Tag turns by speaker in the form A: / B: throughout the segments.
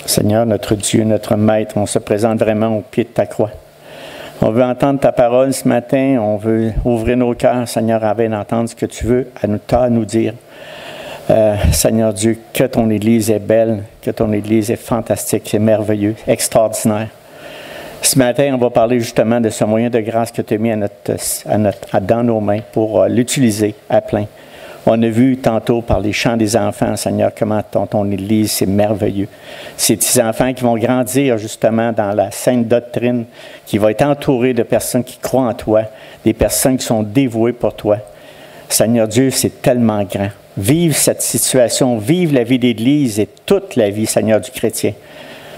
A: Seigneur, notre Dieu, notre Maître, on se présente vraiment au pied de ta croix. On veut entendre ta parole ce matin. On veut ouvrir nos cœurs, Seigneur, afin d'entendre ce que tu veux à nous dire. Seigneur Dieu, que ton Église est belle, que ton Église est fantastique, c'est merveilleux, extraordinaire. Ce matin, on va parler justement de ce moyen de grâce que tu as mis dans nos mains pour l'utiliser à plein. On a vu tantôt par les chants des enfants, Seigneur, comment ton Église, c'est merveilleux. Ces petits enfants qui vont grandir justement dans la sainte doctrine, qui vont être entourés de personnes qui croient en toi, des personnes qui sont dévouées pour toi. Seigneur Dieu, c'est tellement grand. Vive cette situation, vive la vie d'Église et toute la vie, Seigneur, du chrétien.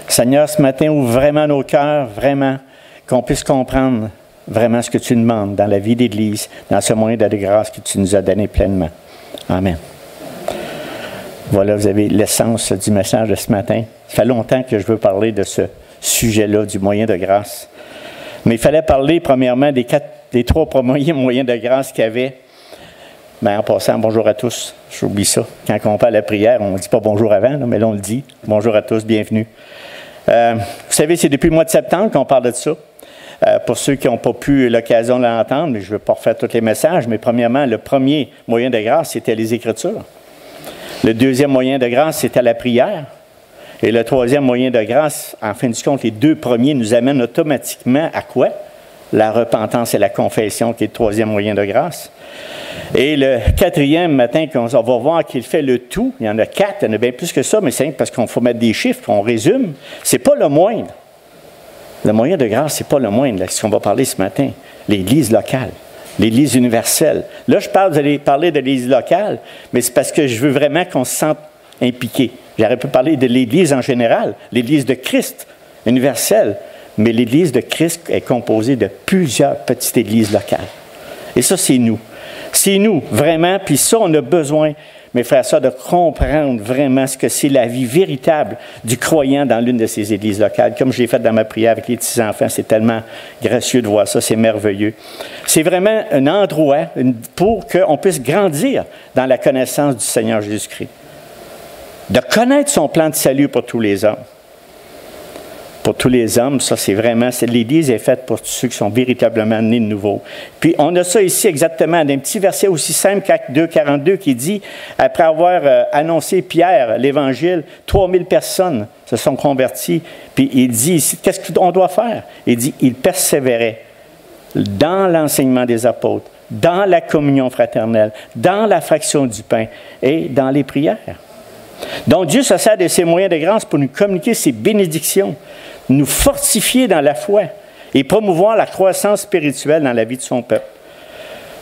A: Seigneur, ce matin, ouvre vraiment nos cœurs, vraiment, qu'on puisse comprendre vraiment ce que tu demandes dans la vie d'Église, dans ce moyen de grâce que tu nous as donné pleinement. Amen. Voilà, vous avez l'essence du message de ce matin. Ça fait longtemps que je veux parler de ce sujet-là, du moyen de grâce. Mais il fallait parler, premièrement, des trois premiers moyens de grâce qu'il y avait. Bien, en passant, bonjour à tous. J'oublie ça. Quand on parle de la prière, on ne dit pas bonjour avant, là, mais là, on le dit. Bonjour à tous, bienvenue. Vous savez, c'est depuis le mois de septembre qu'on parle de ça. Pour ceux qui n'ont pas pu l'occasion de l'entendre, mais je ne veux pas refaire tous les messages, mais premièrement, le premier moyen de grâce, c'était les Écritures. Le deuxième moyen de grâce, c'était la prière. Et le troisième moyen de grâce, en fin de compte, les deux premiers nous amènent automatiquement à quoi? La repentance et la confession, qui est le troisième moyen de grâce. Et le quatrième matin, on va voir qu'il fait le tout. Il y en a 4, il y en a bien plus que ça, mais c'est parce qu'il faut mettre des chiffres, on résume. C'est pas le moindre. Le moyen de grâce, c'est pas le moindre, là, ce qu'on va parler ce matin. L'Église locale, l'Église universelle. Là, je parler de l'Église locale, mais c'est parce que je veux vraiment qu'on se sente impliqué. J'aurais pu parler de l'Église en général, l'Église de Christ universelle, mais l'Église de Christ est composée de plusieurs petites églises locales. Et ça, c'est nous. C'est nous, vraiment, puis ça, on a besoin, mes frères et sœurs, de comprendre vraiment ce que c'est la vie véritable du croyant dans l'une de ces églises locales. Comme je l'ai fait dans ma prière avec les petits-enfants, c'est tellement gracieux de voir ça, c'est merveilleux. C'est vraiment un endroit pour qu'on puisse grandir dans la connaissance du Seigneur Jésus-Christ. De connaître son plan de salut pour tous les hommes. Pour tous les hommes, ça c'est vraiment, l'Église est faite pour tous ceux qui sont véritablement nés de nouveau. Puis on a ça ici exactement, d'un petit verset aussi simple qu'Actes 2, 42 qui dit, après avoir annoncé Pierre, l'Évangile, 3000 personnes se sont converties. Puis il dit ici, qu'est-ce qu'on doit faire? Il dit, il persévérait dans l'enseignement des apôtres, dans la communion fraternelle, dans la fraction du pain et dans les prières. Donc Dieu se sert de ses moyens de grâce pour nous communiquer ses bénédictions, nous fortifier dans la foi et promouvoir la croissance spirituelle dans la vie de son peuple.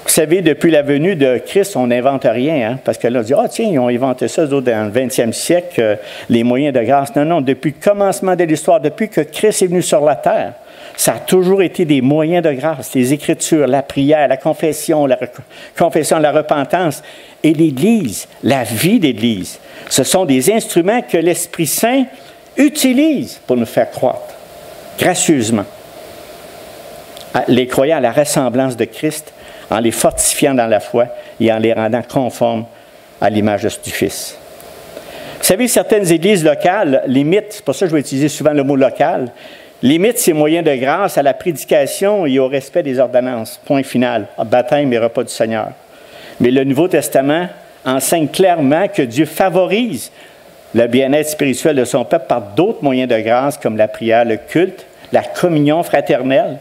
A: Vous savez, depuis la venue de Christ, on n'invente rien, hein, parce que là, on dit, ah tiens, ils ont inventé ça dans le 20e siècle, les moyens de grâce. Non, non, depuis le commencement de l'histoire, depuis que Christ est venu sur la terre, ça a toujours été des moyens de grâce, les Écritures, la prière, la confession, la repentance. Et l'Église, la vie d'Église, ce sont des instruments que l'Esprit Saint utilise pour nous faire croître, gracieusement. Les croyants à la ressemblance de Christ, en les fortifiant dans la foi et en les rendant conformes à l'image du Fils. Vous savez, certaines églises locales limitent, c'est pour ça que je vais utiliser souvent le mot local, limitent ces moyens de grâce à la prédication et au respect des ordonnances. Point final. Baptême et repas du Seigneur. Mais le Nouveau Testament enseigne clairement que Dieu favorise le bien-être spirituel de son peuple par d'autres moyens de grâce comme la prière, le culte, la communion fraternelle,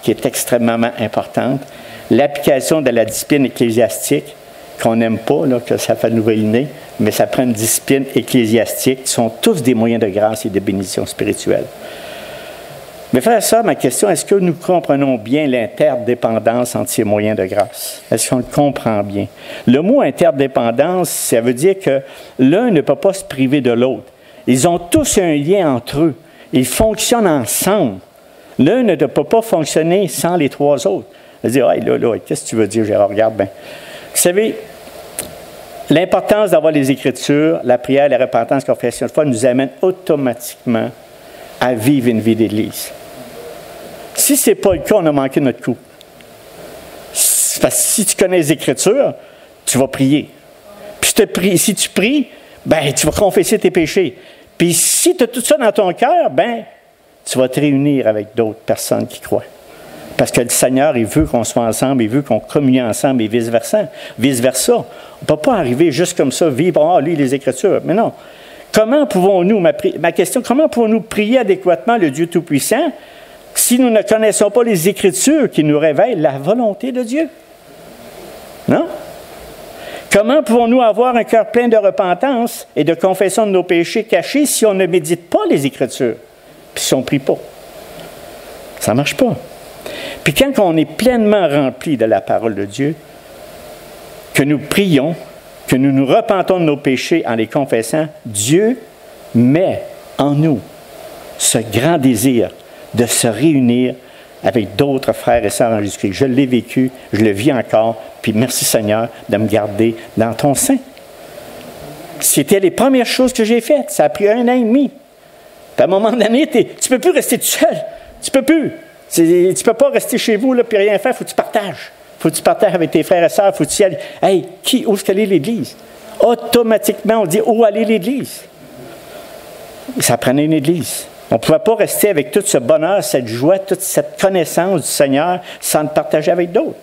A: qui est extrêmement importante, l'application de la discipline ecclésiastique, qu'on n'aime pas, là, que ça fait nouvelle-née, mais ça prend une discipline ecclésiastique, qui sont tous des moyens de grâce et de bénédiction spirituelle. Mais frères et sœurs, ma question, est-ce que nous comprenons bien l'interdépendance entre ces moyens de grâce? Est-ce qu'on le comprend bien? Le mot interdépendance, ça veut dire que l'un ne peut pas se priver de l'autre. Ils ont tous un lien entre eux. Ils fonctionnent ensemble. L'un ne peut pas fonctionner sans les trois autres. On va dire, hey, là, qu'est-ce que tu veux dire, Gérard? Regarde bien. Vous savez, l'importance d'avoir les Écritures, la prière, la repentance, la confession de foi nous amène automatiquement à vivre une vie d'Église. Si ce n'est pas le cas, on a manqué notre coup. Parce que si tu connais les Écritures, tu vas prier. Puis si tu pries, ben, tu vas confesser tes péchés. Puis si tu as tout ça dans ton cœur, ben, tu vas te réunir avec d'autres personnes qui croient. Parce que le Seigneur, il veut qu'on soit ensemble, il veut qu'on communie ensemble et vice-versa. Vice-versa. On ne peut pas arriver juste comme ça, vivre, lire les Écritures. Mais non. Comment pouvons-nous, ma question, comment pouvons-nous prier adéquatement le Dieu Tout-Puissant si nous ne connaissons pas les Écritures qui nous révèlent la volonté de Dieu? Non? Comment pouvons-nous avoir un cœur plein de repentance et de confession de nos péchés cachés si on ne médite pas les Écritures, puis si on ne prie pas? Ça ne marche pas. Puis quand on est pleinement rempli de la parole de Dieu, que nous prions, que nous nous repentons de nos péchés en les confessant, Dieu met en nous ce grand désir de se réunir avec d'autres frères et sœurs en Jésus-Christ. Je l'ai vécu, je le vis encore, puis merci Seigneur de me garder dans ton sein. C'était les premières choses que j'ai faites. Ça a pris 1 an et demi. Puis à un moment donné, tu ne peux plus rester tout seul. Tu ne peux plus. Tu ne peux pas rester chez vous et rien faire. Il faut que tu partages. Il faut que tu partages avec tes frères et sœurs. Il faut que tu y ailles. Hey, où est-ce qu'elle est l'Église? Automatiquement, on dit où aller l'Église? Ça prenait une Église. On ne pouvait pas rester avec tout ce bonheur, cette joie, toute cette connaissance du Seigneur sans le partager avec d'autres.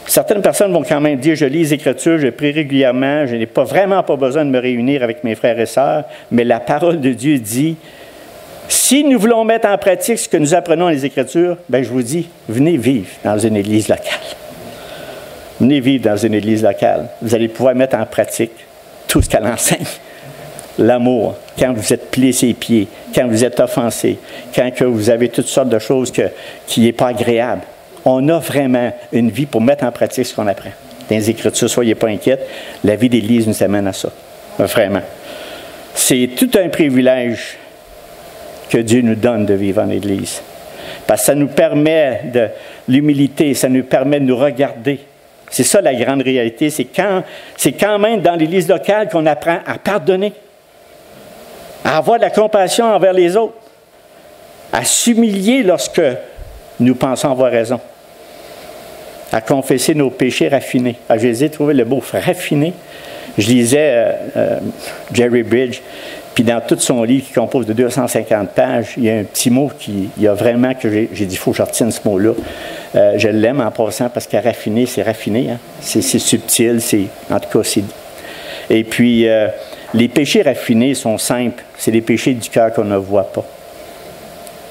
A: Certaines personnes vont quand même dire, je lis les Écritures, je prie régulièrement, je n'ai vraiment pas besoin de me réunir avec mes frères et sœurs, mais la parole de Dieu dit, si nous voulons mettre en pratique ce que nous apprenons dans les Écritures, bien je vous dis, venez vivre dans une église locale. Venez vivre dans une église locale. Vous allez pouvoir mettre en pratique tout ce qu'elle enseigne. L'amour, quand vous êtes plié ses pieds, quand vous êtes offensé, quand que vous avez toutes sortes de choses qui n'est pas agréable. On a vraiment une vie pour mettre en pratique ce qu'on apprend. Dans les Écritures, soyez pas inquiets, la vie d'Église nous amène à ça. Vraiment. C'est tout un privilège que Dieu nous donne de vivre en Église. Parce que ça nous permet de l'humilité, ça nous permet de nous regarder. C'est ça la grande réalité, c'est quand même dans l'Église locale qu'on apprend à pardonner, à avoir de la compassion envers les autres, à s'humilier lorsque nous pensons avoir raison, à confesser nos péchés raffinés. Je les ai trouvés le mot « raffiné ». Je lisais Jerry Bridge, puis dans tout son livre qui compose de 250 pages, il y a un petit mot il y a vraiment que j'ai dit, il faut que je retienne ce mot-là. Je l'aime en passant parce que raffiné, c'est raffiné. Hein? C'est subtil, en tout cas, c'est... Et puis, les péchés raffinés sont simples. C'est les péchés du cœur qu'on ne voit pas,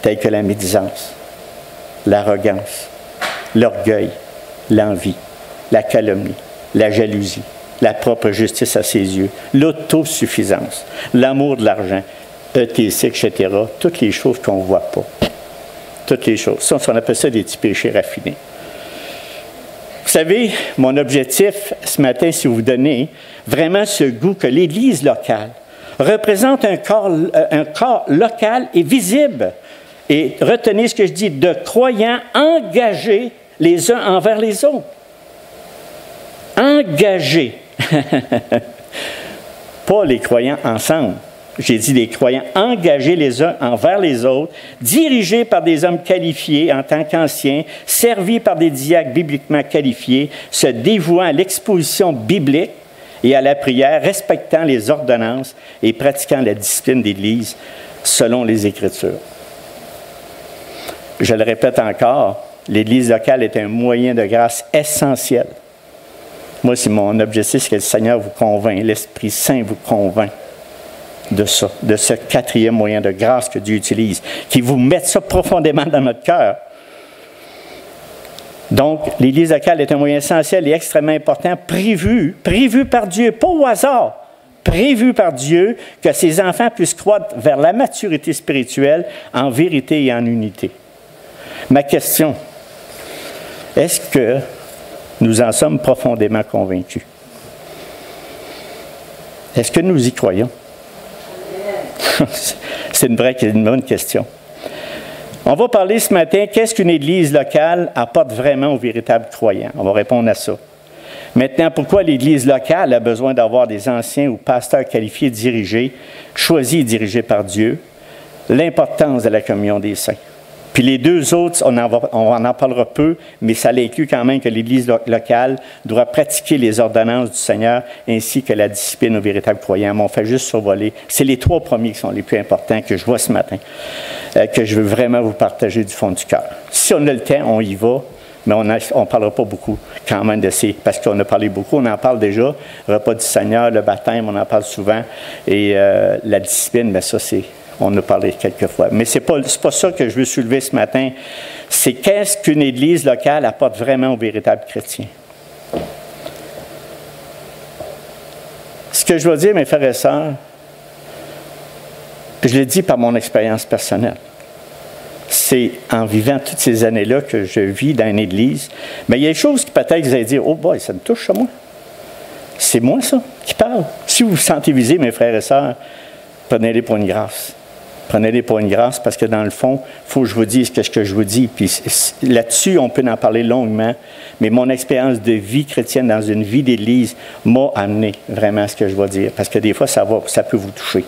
A: tels que la médisance, l'arrogance, l'orgueil, l'envie, la calomnie, la jalousie, la propre justice à ses yeux, l'autosuffisance, l'amour de l'argent, ETC, etc. Toutes les choses qu'on ne voit pas. Toutes les choses. Ça, on appelle ça des petits péchés raffinés. Vous savez, mon objectif ce matin, c'est vous donner vraiment ce goût que l'Église locale représente un corps local et visible. Et retenez ce que je dis, de croyants engagés les uns envers les autres. Engagés. Pas les croyants ensemble. J'ai dit les croyants engagés les uns envers les autres, dirigés par des hommes qualifiés en tant qu'anciens, servis par des diacres bibliquement qualifiés, se dévouant à l'exposition biblique et à la prière, respectant les ordonnances et pratiquant la discipline d'Église selon les Écritures. Je le répète encore, l'Église locale est un moyen de grâce essentiel. Moi, c'est mon objectif, c'est que le Seigneur vous convainc, l'Esprit Saint vous convainc de ça, de ce 4e moyen de grâce que Dieu utilise, qui vous mette ça profondément dans notre cœur. Donc, l'Église locale est un moyen essentiel et extrêmement important, prévu par Dieu, pas au hasard, prévu par Dieu, que ses enfants puissent croître vers la maturité spirituelle en vérité et en unité. Ma question, est-ce que nous en sommes profondément convaincus? Est-ce que nous y croyons? C'est une bonne question. On va parler ce matin, qu'est-ce qu'une Église locale apporte vraiment aux véritables croyants? On va répondre à ça. Maintenant, pourquoi l'Église locale a besoin d'avoir des anciens ou pasteurs qualifiés, dirigés, choisis et dirigés par Dieu? L'importance de la communion des saints. Puis les deux autres, on en parlera peu, mais ça inclut quand même que l'Église locale doit pratiquer les ordonnances du Seigneur ainsi que la discipline aux véritables croyants. Mais on fait juste survoler. C'est les 3 premiers qui sont les plus importants que je vois ce matin, que je veux vraiment vous partager du fond du cœur. Si on a le temps, on y va, mais on ne parlera pas beaucoup quand même de ces, parce qu'on a parlé beaucoup, on en parle déjà, le repas du Seigneur, le baptême, on en parle souvent, et la discipline, mais ça c'est... On en a parlé quelques fois. Mais ce n'est pas ça que je veux soulever ce matin. C'est qu'est-ce qu'une Église locale apporte vraiment aux véritables chrétiens. Ce que je veux dire, mes frères et sœurs, je le dis par mon expérience personnelle. C'est en vivant toutes ces années-là que je vis dans une Église. Mais il y a des choses qui peut-être vous allez dire, oh boy, ça me touche à moi. C'est moi ça qui parle. Si vous vous sentez visé, mes frères et sœurs, prenez-les pour une grâce. Prenez-les pour une grâce parce que dans le fond, il faut que je vous dise ce que je vous dis. Puis là-dessus, on peut en parler longuement. Mais mon expérience de vie chrétienne dans une vie d'Église m'a amené vraiment à ce que je vais dire. Parce que des fois, ça peut vous toucher.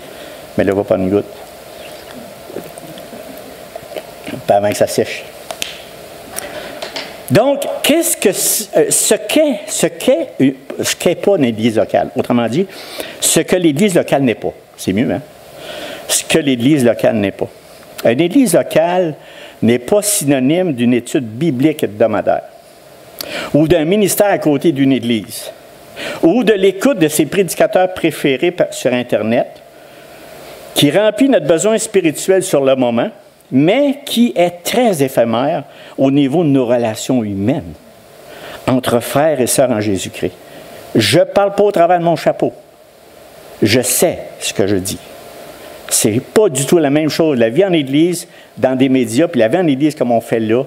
A: Mais là, on va pas une goutte. Pas avant que ça sèche. Donc, ce qu'est pas une Église locale? Autrement dit, ce que l'Église locale n'est pas. C'est mieux, hein? Ce que l'Église locale n'est pas. Une Église locale n'est pas synonyme d'une étude biblique hebdomadaire, ou d'un ministère à côté d'une Église, ou de l'écoute de ses prédicateurs préférés sur Internet, qui remplit notre besoin spirituel sur le moment, mais qui est très éphémère au niveau de nos relations humaines entre frères et sœurs en Jésus-Christ. Je ne parle pas au travers de mon chapeau. Je sais ce que je dis. C'est pas du tout la même chose. La vie en Église, dans des médias, puis la vie en Église comme on fait là,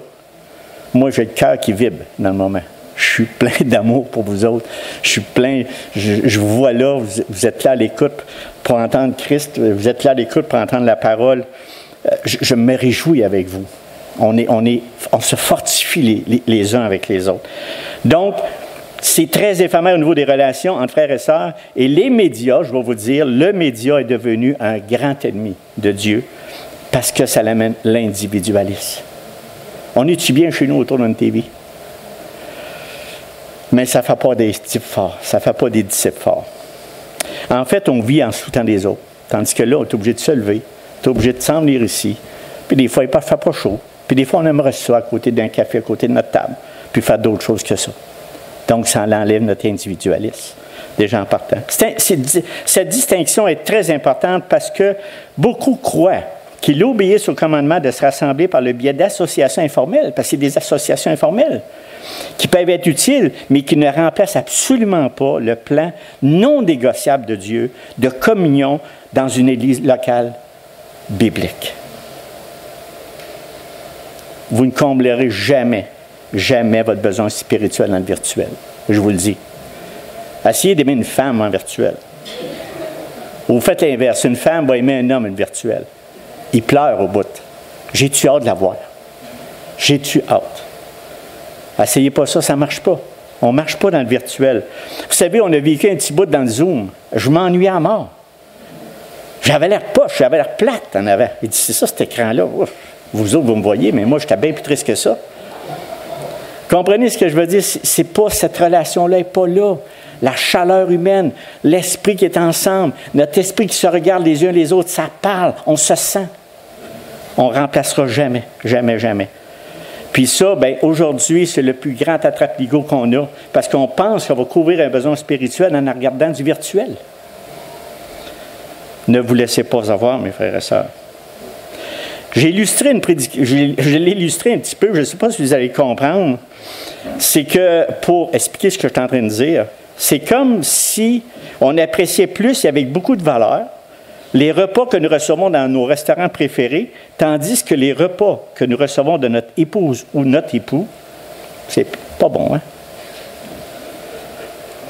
A: moi, j'ai le cœur qui vibre dans le moment. Je suis plein d'amour pour vous autres. Je suis plein, je vous vois là, vous êtes là à l'écoute pour entendre Christ, vous êtes là à l'écoute pour entendre la parole. Je me réjouis avec vous. On se fortifie les uns avec les autres. Donc, c'est très éphémère au niveau des relations entre frères et sœurs. Et les médias, je vais vous dire, le média est devenu un grand ennemi de Dieu parce que ça amène l'individualisme. On est-tu bien chez nous autour d'une TV? Mais ça ne fait pas des types forts. Ça ne fait pas des disciples forts. En fait, on vit en sous-temps des autres. Tandis que là, on est obligé de se lever. On est obligé de s'en venir ici. Puis des fois, il ne fait pas chaud. Puis des fois, on aimerait ça à côté d'un café, à côté de notre table. Puis faire d'autres choses que ça. Donc, ça enlève notre individualisme, déjà en partant. Cette distinction est très importante parce que beaucoup croient qu'ils obéissent au commandement de se rassembler par le biais d'associations informelles, parce que c'est des associations informelles qui peuvent être utiles, mais qui ne remplacent absolument pas le plan non négociable de Dieu de communion dans une Église locale biblique. Vous ne comblerez jamais votre besoin spirituel dans le virtuel. Je vous le dis. Essayez d'aimer une femme en virtuel. Vous faites l'inverse. Une femme va aimer un homme en virtuel. Il pleure au bout. J'ai-tu hâte de la voir? J'ai-tu hâte? Essayez pas ça, ça ne marche pas. On ne marche pas dans le virtuel. Vous savez, on a vécu un petit bout dans le Zoom. Je m'ennuyais à mort. J'avais l'air poche, j'avais l'air plate en avant. Il dit, c'est ça cet écran-là. Ouf. Vous autres, vous me voyez, mais moi, j'étais bien plus triste que ça. Comprenez ce que je veux dire? C'est pas cette relation-là n'est pas là. La chaleur humaine, l'esprit qui est ensemble, notre esprit qui se regarde les uns les autres, ça parle, on se sent. On ne remplacera jamais, jamais, jamais. Puis ça, bien, aujourd'hui, c'est le plus grand attrape-nigo qu'on a, parce qu'on pense qu'on va couvrir un besoin spirituel en regardant du virtuel. Ne vous laissez pas avoir, mes frères et sœurs. Je l'ai illustré un petit peu, je ne sais pas si vous allez comprendre. C'est que, pour expliquer ce que je suis en train de dire, c'est comme si on appréciait plus et avec beaucoup de valeur les repas que nous recevons dans nos restaurants préférés, tandis que les repas que nous recevons de notre épouse ou notre époux, c'est pas bon, hein?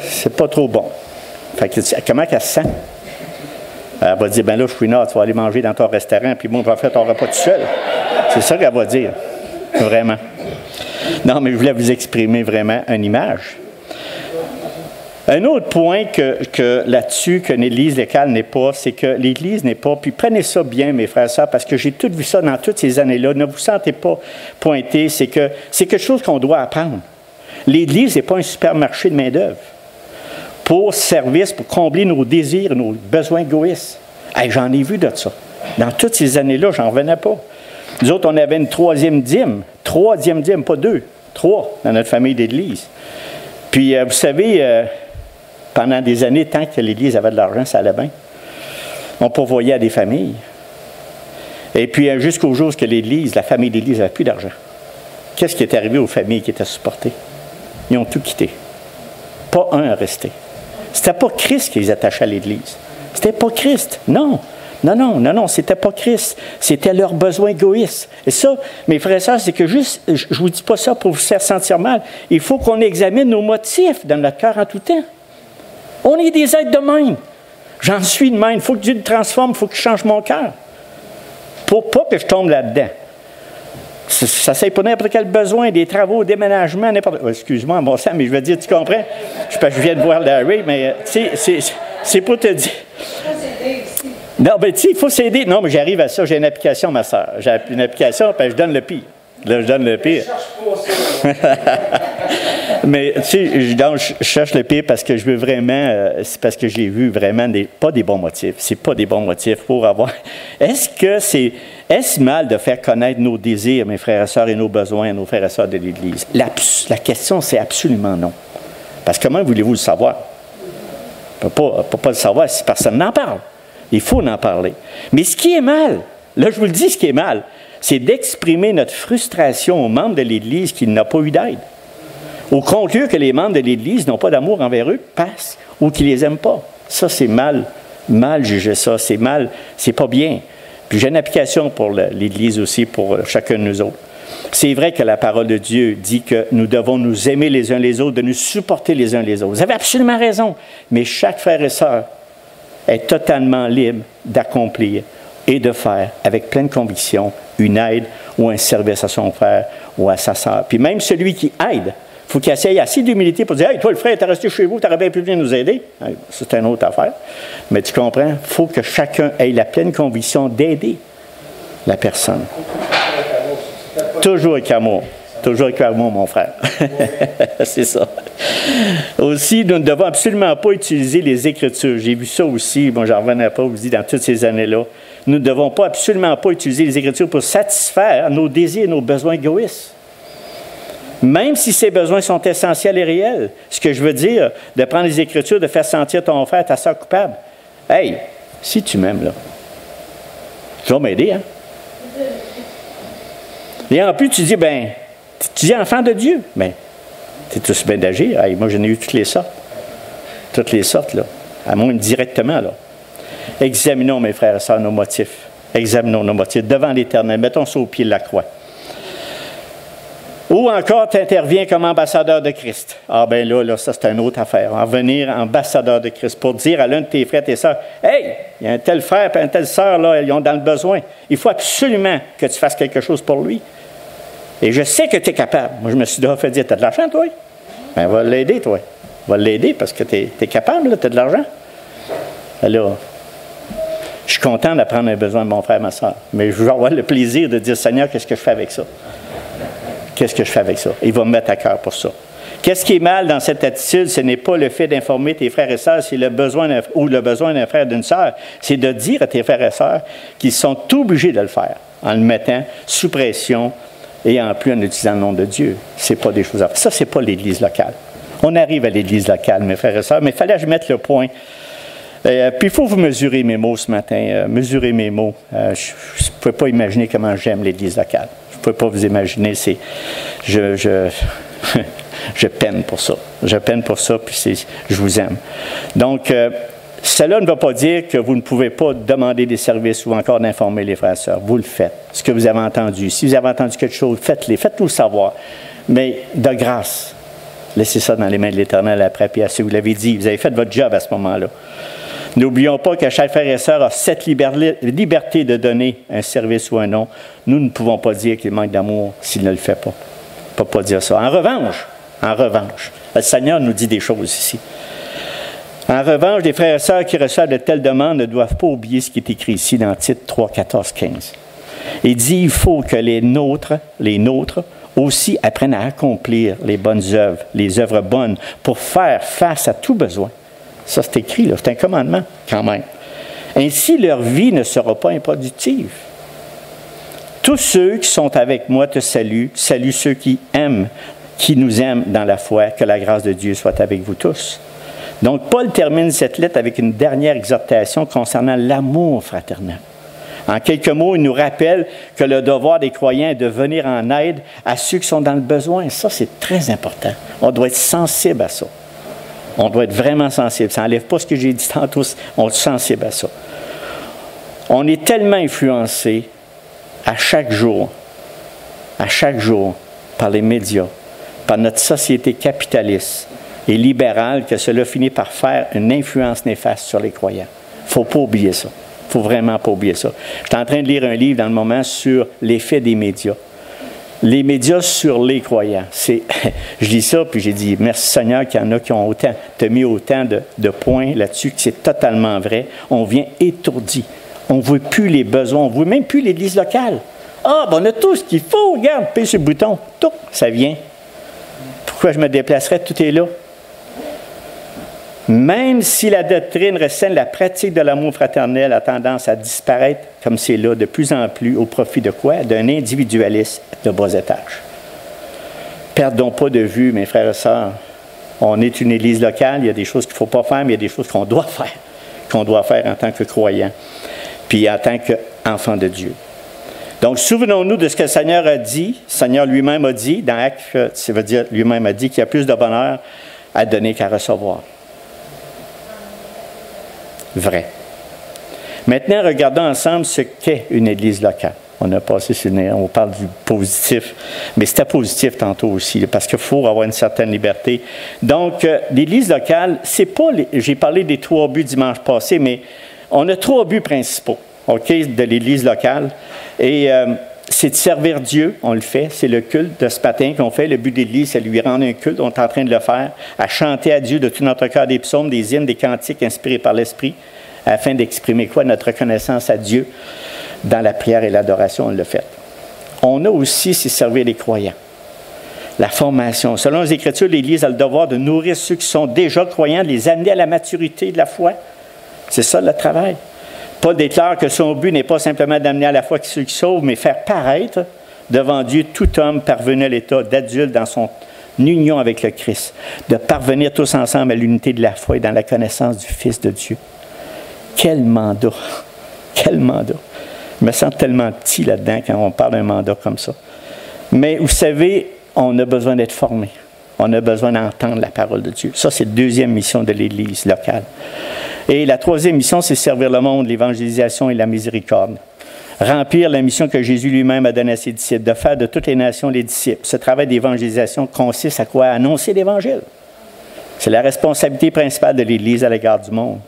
A: C'est pas trop bon. Fait que, comment qu'elle se sent? Elle va dire, ben là, je suis nord, tu vas aller manger dans ton restaurant, puis moi, je vais faire ton repas tout seul. C'est ça qu'elle va dire, vraiment. Non, mais je voulais vous exprimer vraiment une image. Un autre point que là-dessus, qu'une Église locale n'est pas, c'est que l'Église n'est pas, puis prenez ça bien, mes frères et sœurs, parce que j'ai tout vu ça dans toutes ces années-là, ne vous sentez pas pointé, c'est que c'est quelque chose qu'on doit apprendre. L'Église n'est pas un supermarché de main-d'œuvre pour service, pour combler nos désirs, nos besoins égoïstes. Hey, j'en ai vu de ça. Dans toutes ces années-là, j'en revenais pas. Nous autres, on avait une troisième dîme, pas deux, 3 dans notre famille d'Église. Puis, vous savez, pendant des années, tant que l'Église avait de l'argent, ça allait bien. On pourvoyait à des familles. Et puis, jusqu'au jour où l'Église, la famille d'Église n'avait plus d'argent. Qu'est-ce qui est arrivé aux familles qui étaient supportées? Ils ont tout quitté. Pas un à rester. C'était pas Christ qui les attachait à l'Église. C'était pas Christ. Non. Non, c'était pas Christ. C'était leurs besoins égoïstes. Et ça, mes frères et sœurs, c'est que juste, je ne vous dis pas ça pour vous faire sentir mal. Il faut qu'on examine nos motifs dans notre cœur en tout temps. On est des êtres de même. J'en suis de même. Il faut que Dieu me transforme, il faut que je change mon cœur. Pour pas que je tombe là-dedans. Ça ne pas n'importe quel besoin, des travaux, déménagement, n'importe quoi. Excuse-moi, bon sang, mais je veux dire, tu comprends? Je viens de voir Larry, mais c'est pour te dire. Non, ben tu sais, il faut s'aider. Non, mais j'arrive à ça. J'ai une application, ma soeur. J'ai une application, puis je donne le pire. Là, je donne le pire. Mais tu sais, je cherche le pire parce que je veux vraiment, c'est parce que j'ai vu vraiment pas des bons motifs. C'est pas des bons motifs pour avoir. Est-ce mal de faire connaître nos désirs, mes frères et sœurs, et nos besoins à nos frères et sœurs de l'Église? La question, c'est absolument non. Parce que comment voulez-vous le savoir? On ne peut pas le savoir si personne n'en parle. Il faut en parler. Mais ce qui est mal, là, je vous le dis, ce qui est mal, c'est d'exprimer notre frustration aux membres de l'Église qui n'ont pas eu d'aide. Ou conclure que les membres de l'Église n'ont pas d'amour envers eux, passent, ou qu'ils ne les aiment pas. Ça, c'est mal juger ça. C'est mal, c'est pas bien. Puis j'ai une application pour l'Église aussi, pour chacun de nous autres. C'est vrai que la parole de Dieu dit que nous devons nous aimer les uns les autres, de nous supporter les uns les autres. Vous avez absolument raison. Mais chaque frère et sœur est totalement libre d'accomplir et de faire, avec pleine conviction, une aide ou un service à son frère ou à sa sœur. Puis même celui qui aide, il faut qu'il essaye assez d'humilité pour dire « Hey, toi, le frère, t'es resté chez vous, t'aurais bien pu venir nous aider. » C'est une autre affaire. Mais tu comprends, il faut que chacun ait la pleine conviction d'aider la personne. Toujours avec amour. Toujours avec amour, mon frère. C'est ça. Aussi, nous ne devons absolument pas utiliser les Écritures. J'ai vu ça aussi, bon, j'en revenais pas, je vous dis, dans toutes ces années-là. Nous ne devons pas absolument pas utiliser les Écritures pour satisfaire nos désirs et nos besoins égoïstes. Même si ces besoins sont essentiels et réels. Ce que je veux dire, de prendre les Écritures, de faire sentir ton frère, ta soeur coupable. Hey, si tu m'aimes, là, tu vas m'aider, hein? Et en plus, tu dis, ben, tu dis enfant de Dieu. Bien, tu es tous bien d'agir. Hey, moi, j'en ai eu toutes les sortes. Toutes les sortes, là. À moins directement, là. Examinons, mes frères et sœurs, nos motifs. Examinons nos motifs devant l'Éternel. Mettons ça au pied de la croix. Ou encore, tu interviens comme ambassadeur de Christ. Ah bien là, ça c'est une autre affaire. En venir ambassadeur de Christ pour dire à l'un de tes frères, tes sœurs, « Hey, il y a un tel frère et une telle sœur, là, ils ont dans le besoin. Il faut absolument que tu fasses quelque chose pour lui. Et je sais que tu es capable. » Moi, je me suis déjà fait dire, « Tu as de l'argent, toi? » Bien, va l'aider, toi. Va l'aider parce que tu es capable, tu as de l'argent. Alors, je suis content d'apprendre un besoin de mon frère, ma sœur. Mais je vais avoir le plaisir de dire, « Seigneur, qu'est-ce que je fais avec ça? » Qu'est-ce que je fais avec ça? Il va me mettre à cœur pour ça. Qu'est-ce qui est mal dans cette attitude? Ce n'est pas le fait d'informer tes frères et sœurs, c'est le besoin d'un frère d'une sœur. C'est de dire à tes frères et sœurs qu'ils sont obligés de le faire en le mettant sous pression et en plus en utilisant le nom de Dieu. Ce n'est pas des choses à faire. Ça, ce n'est pas l'Église locale. On arrive à l'Église locale, mes frères et sœurs, mais il fallait que je mette le point. Puis il faut vous mesurer mes mots ce matin. Mesurer mes mots. Je ne pouvais pas imaginer comment j'aime l'Église locale. Je ne pouvez pas vous imaginer, je peine pour ça. Je peine pour ça, puis je vous aime. Donc, cela ne va pas dire que vous ne pouvez pas demander des services ou encore d'informer les frères et sœurs. Vous le faites. Ce que vous avez entendu. Si vous avez entendu quelque chose, faites-le savoir. Mais de grâce, laissez ça dans les mains de l'Éternel après, puis si vous l'avez dit, vous avez fait votre job à ce moment-là. N'oublions pas que chaque frère et sœur a cette liberté de donner un service ou un non. Nous ne pouvons pas dire qu'il manque d'amour s'il ne le fait pas. On ne peut pas dire ça. En revanche, le Seigneur nous dit des choses ici. En revanche, les frères et sœurs qui reçoivent de telles demandes ne doivent pas oublier ce qui est écrit ici dans Tite 3, 14, 15. Il dit, il faut que les nôtres aussi apprennent à accomplir les bonnes œuvres, les œuvres bonnes, pour faire face à tout besoin. Ça, c'est écrit, là, c'est un commandement quand même. Ainsi, leur vie ne sera pas improductive. Tous ceux qui sont avec moi te saluent, saluent ceux qui nous aiment dans la foi, que la grâce de Dieu soit avec vous tous. Donc, Paul termine cette lettre avec une dernière exhortation concernant l'amour fraternel. En quelques mots, il nous rappelle que le devoir des croyants est de venir en aide à ceux qui sont dans le besoin. Ça, c'est très important. On doit être sensible à ça. On doit être vraiment sensible. Ça n'enlève pas ce que j'ai dit tantôt, on est sensible à ça. On est tellement influencé à chaque jour, par les médias, par notre société capitaliste et libérale, que cela finit par faire une influence néfaste sur les croyants. Il ne faut pas oublier ça. Il ne faut vraiment pas oublier ça. Je suis en train de lire un livre dans le moment sur l'effet des médias. Les médias sur les croyants. Je lis ça, puis j'ai dit, merci Seigneur qu'il y en a qui ont mis autant de points là-dessus, que c'est totalement vrai. On vient étourdi. On ne voit plus les besoins, on ne voit même plus l'Église locale. Ah, ben on a tout ce qu'il faut, regarde, paye sur le bouton. Tout, ça vient. Pourquoi je me déplacerais? Tout est là. Même si la doctrine restreint la pratique de l'amour fraternel a tendance à disparaître, comme c'est là, de plus en plus, au profit de quoi? D'un individualisme de bas étage. Perdons pas de vue, mes frères et sœurs. On est une Église locale, il y a des choses qu'il ne faut pas faire, mais il y a des choses qu'on doit faire en tant que croyants, puis en tant qu'enfants de Dieu. Donc, souvenons-nous de ce que le Seigneur a dit. Le Seigneur lui-même a dit, dans Actes, ça veut dire lui-même a dit qu'il y a plus de bonheur à donner qu'à recevoir. Vrai. Maintenant, regardons ensemble ce qu'est une Église locale. On a passé sur on parle du positif, mais c'était positif tantôt aussi, parce qu'il faut avoir une certaine liberté. Donc, l'Église locale, c'est pas, j'ai parlé des 3 buts dimanche passé, mais on a 3 buts principaux, OK, de l'Église locale. Et c'est de servir Dieu, on le fait, c'est le culte de ce matin qu'on fait. Le but de l'Église, c'est de lui rendre un culte, on est en train de le faire, à chanter à Dieu de tout notre cœur des psaumes, des hymnes, des cantiques inspirés par l'Esprit, afin d'exprimer quoi? Notre reconnaissance à Dieu dans la prière et l'adoration, on le fait. On a aussi, c'est servir les croyants. La formation. Selon les Écritures, l'Église a le devoir de nourrir ceux qui sont déjà croyants, de les amener à la maturité de la foi. C'est ça le travail. Paul déclare que son but n'est pas simplement d'amener à la foi ceux qui sauvent, mais faire paraître devant Dieu tout homme parvenu à l'état d'adulte dans son union avec le Christ, de parvenir tous ensemble à l'unité de la foi et dans la connaissance du Fils de Dieu. Quel mandat! Quel mandat! Je me sens tellement petit là-dedans quand on parle d'un mandat comme ça. Mais vous savez, on a besoin d'être formé. On a besoin d'entendre la parole de Dieu. Ça, c'est la 2e mission de l'Église locale. Et la 3e mission, c'est servir le monde, l'évangélisation et la miséricorde. Remplir la mission que Jésus lui-même a donnée à ses disciples, de faire de toutes les nations les disciples. Ce travail d'évangélisation consiste à quoi? À annoncer l'Évangile. C'est la responsabilité principale de l'Église à l'égard du monde.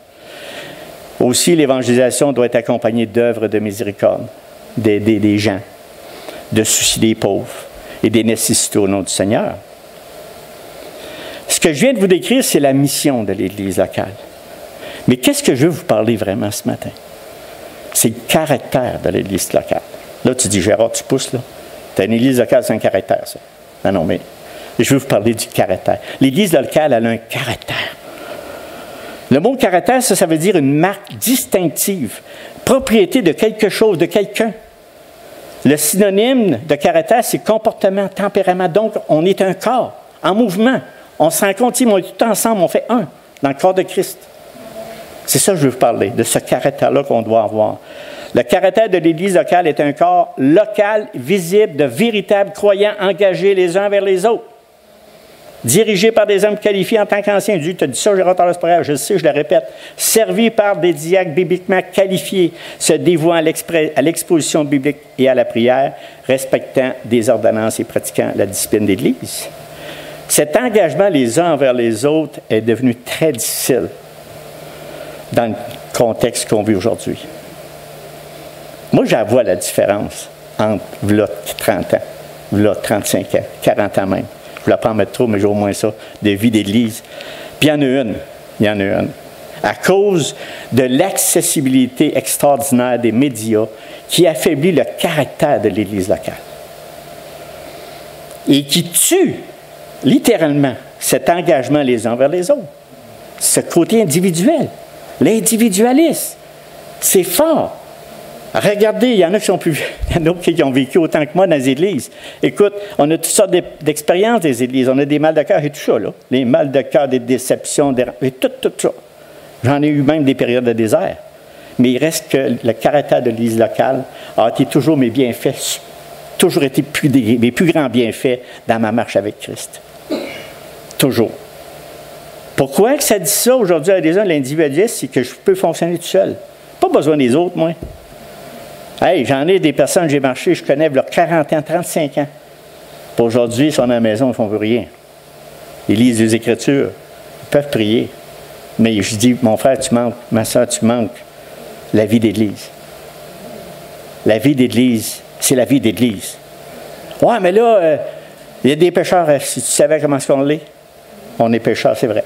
A: Aussi, l'évangélisation doit être accompagnée d'œuvres de miséricorde, d'aider des gens, de soucier des pauvres et des nécessités au nom du Seigneur. Ce que je viens de vous décrire, c'est la mission de l'Église locale. Mais qu'est-ce que je veux vous parler vraiment ce matin? C'est le caractère de l'Église locale. Là, tu dis, Gérard, tu pousses, là. Tu as une Église locale, c'est un caractère, ça. Non, mais je veux vous parler du caractère. L'Église locale, elle a un caractère. Le mot caractère, ça veut dire une marque distinctive, propriété de quelque chose, de quelqu'un. Le synonyme de caractère, c'est comportement, tempérament. Donc, on est un corps en mouvement. On se rencontre, on est tout ensemble, on fait un dans le corps de Christ. C'est ça que je veux vous parler, de ce caractère-là qu'on doit avoir. Le caractère de l'Église locale est un corps local, visible, de véritables croyants engagés les uns vers les autres. Dirigé par des hommes qualifiés en tant qu'anciens. Dieu t'a dit ça, Gérard Torres-Pereira, je le sais, je le répète. Servi par des diacres bibliquement qualifiés, se dévouant à l'exposition biblique et à la prière, respectant des ordonnances et pratiquant la discipline d'Église. Cet engagement les uns envers les autres est devenu très difficile dans le contexte qu'on vit aujourd'hui. Moi, j'avoue la différence entre là, 30 ans, là, 35 ans, 40 ans même. Je ne voulais pas en mettre trop, mais j'ai au moins ça, de vie d'Église. Puis il y en a une. à cause de l'accessibilité extraordinaire des médias qui affaiblit le caractère de l'Église locale et qui tue littéralement cet engagement les uns vers les autres. Ce côté individuel, l'individualisme, c'est fort. Regardez, il y en a qui ont vécu autant que moi dans les églises. Écoute, on a toutes sortes d'expériences des églises. On a des mal de cœur et tout ça, là. Les mal de cœur, des déceptions, et tout ça. J'en ai eu même des périodes de désert. Mais il reste que le caractère de l'Église locale a été toujours mes bienfaits, toujours été mes plus grands bienfaits dans ma marche avec Christ. Toujours. Pourquoi que ça dit ça aujourd'hui à des gens, l'individualisme, c'est que je peux fonctionner tout seul. Pas besoin des autres, moi. Hey, j'en ai des personnes, j'ai marché, je connais, leurs 40 ans, 35 ans. Puis aujourd'hui, ils sont à la maison, ils ne font plus rien. Ils lisent les Écritures, ils peuvent prier. Mais je dis, mon frère, tu manques, ma soeur, tu manques la vie d'Église. La vie d'Église, c'est la vie d'Église. Ouais, mais là, il y a des pécheurs, si tu savais comment est-ce qu'on l'est, on est pécheurs, c'est vrai.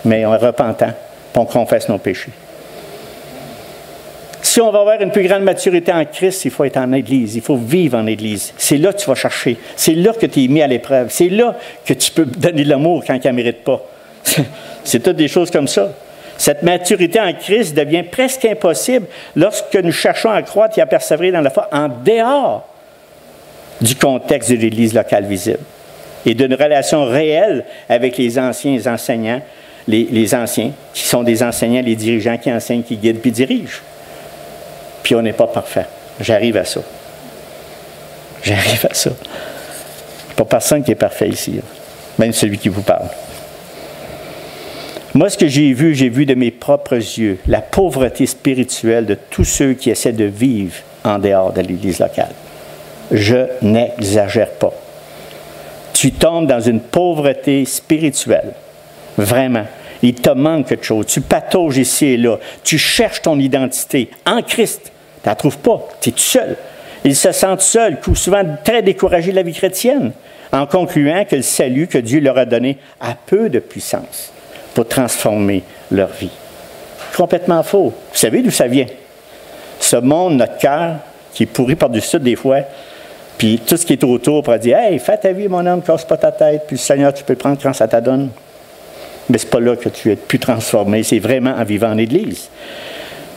A: Mais on est repentant, puis on confesse nos péchés. Si on va avoir une plus grande maturité en Christ, il faut être en Église, il faut vivre en Église. C'est là que tu vas chercher. C'est là que tu es mis à l'épreuve. C'est là que tu peux donner l'amour quand il ne mérite pas. C'est toutes des choses comme ça. Cette maturité en Christ devient presque impossible lorsque nous cherchons à croître et à persévérer dans la foi en dehors du contexte de l'Église locale visible et d'une relation réelle avec les anciens enseignants, les anciens, qui sont des enseignants, les dirigeants qui enseignent, qui guident puis dirigent. Puis on n'est pas parfait. J'arrive à ça. J'arrive à ça. Il n'y a pas personne qui est parfait ici, même celui qui vous parle. Moi, ce que j'ai vu de mes propres yeux, la pauvreté spirituelle de tous ceux qui essaient de vivre en dehors de l'Église locale. Je n'exagère pas. Tu tombes dans une pauvreté spirituelle. Vraiment. Il te manque quelque chose. Tu patauges ici et là. Tu cherches ton identité en Christ. Tu ne la trouves pas. Tu es tout seul. Ils se sentent seuls, souvent très découragés de la vie chrétienne, en concluant que le salut que Dieu leur a donné a peu de puissance pour transformer leur vie. Complètement faux. Vous savez d'où ça vient? Ce monde, notre cœur, qui est pourri par-dessus des fois, puis tout ce qui est autour pour dire « Hey, fais ta vie, mon homme, casse pas ta tête, puis le Seigneur, tu peux le prendre quand ça t'adonne. » Mais ce n'est pas là que tu es plus transformé, c'est vraiment en vivant en Église.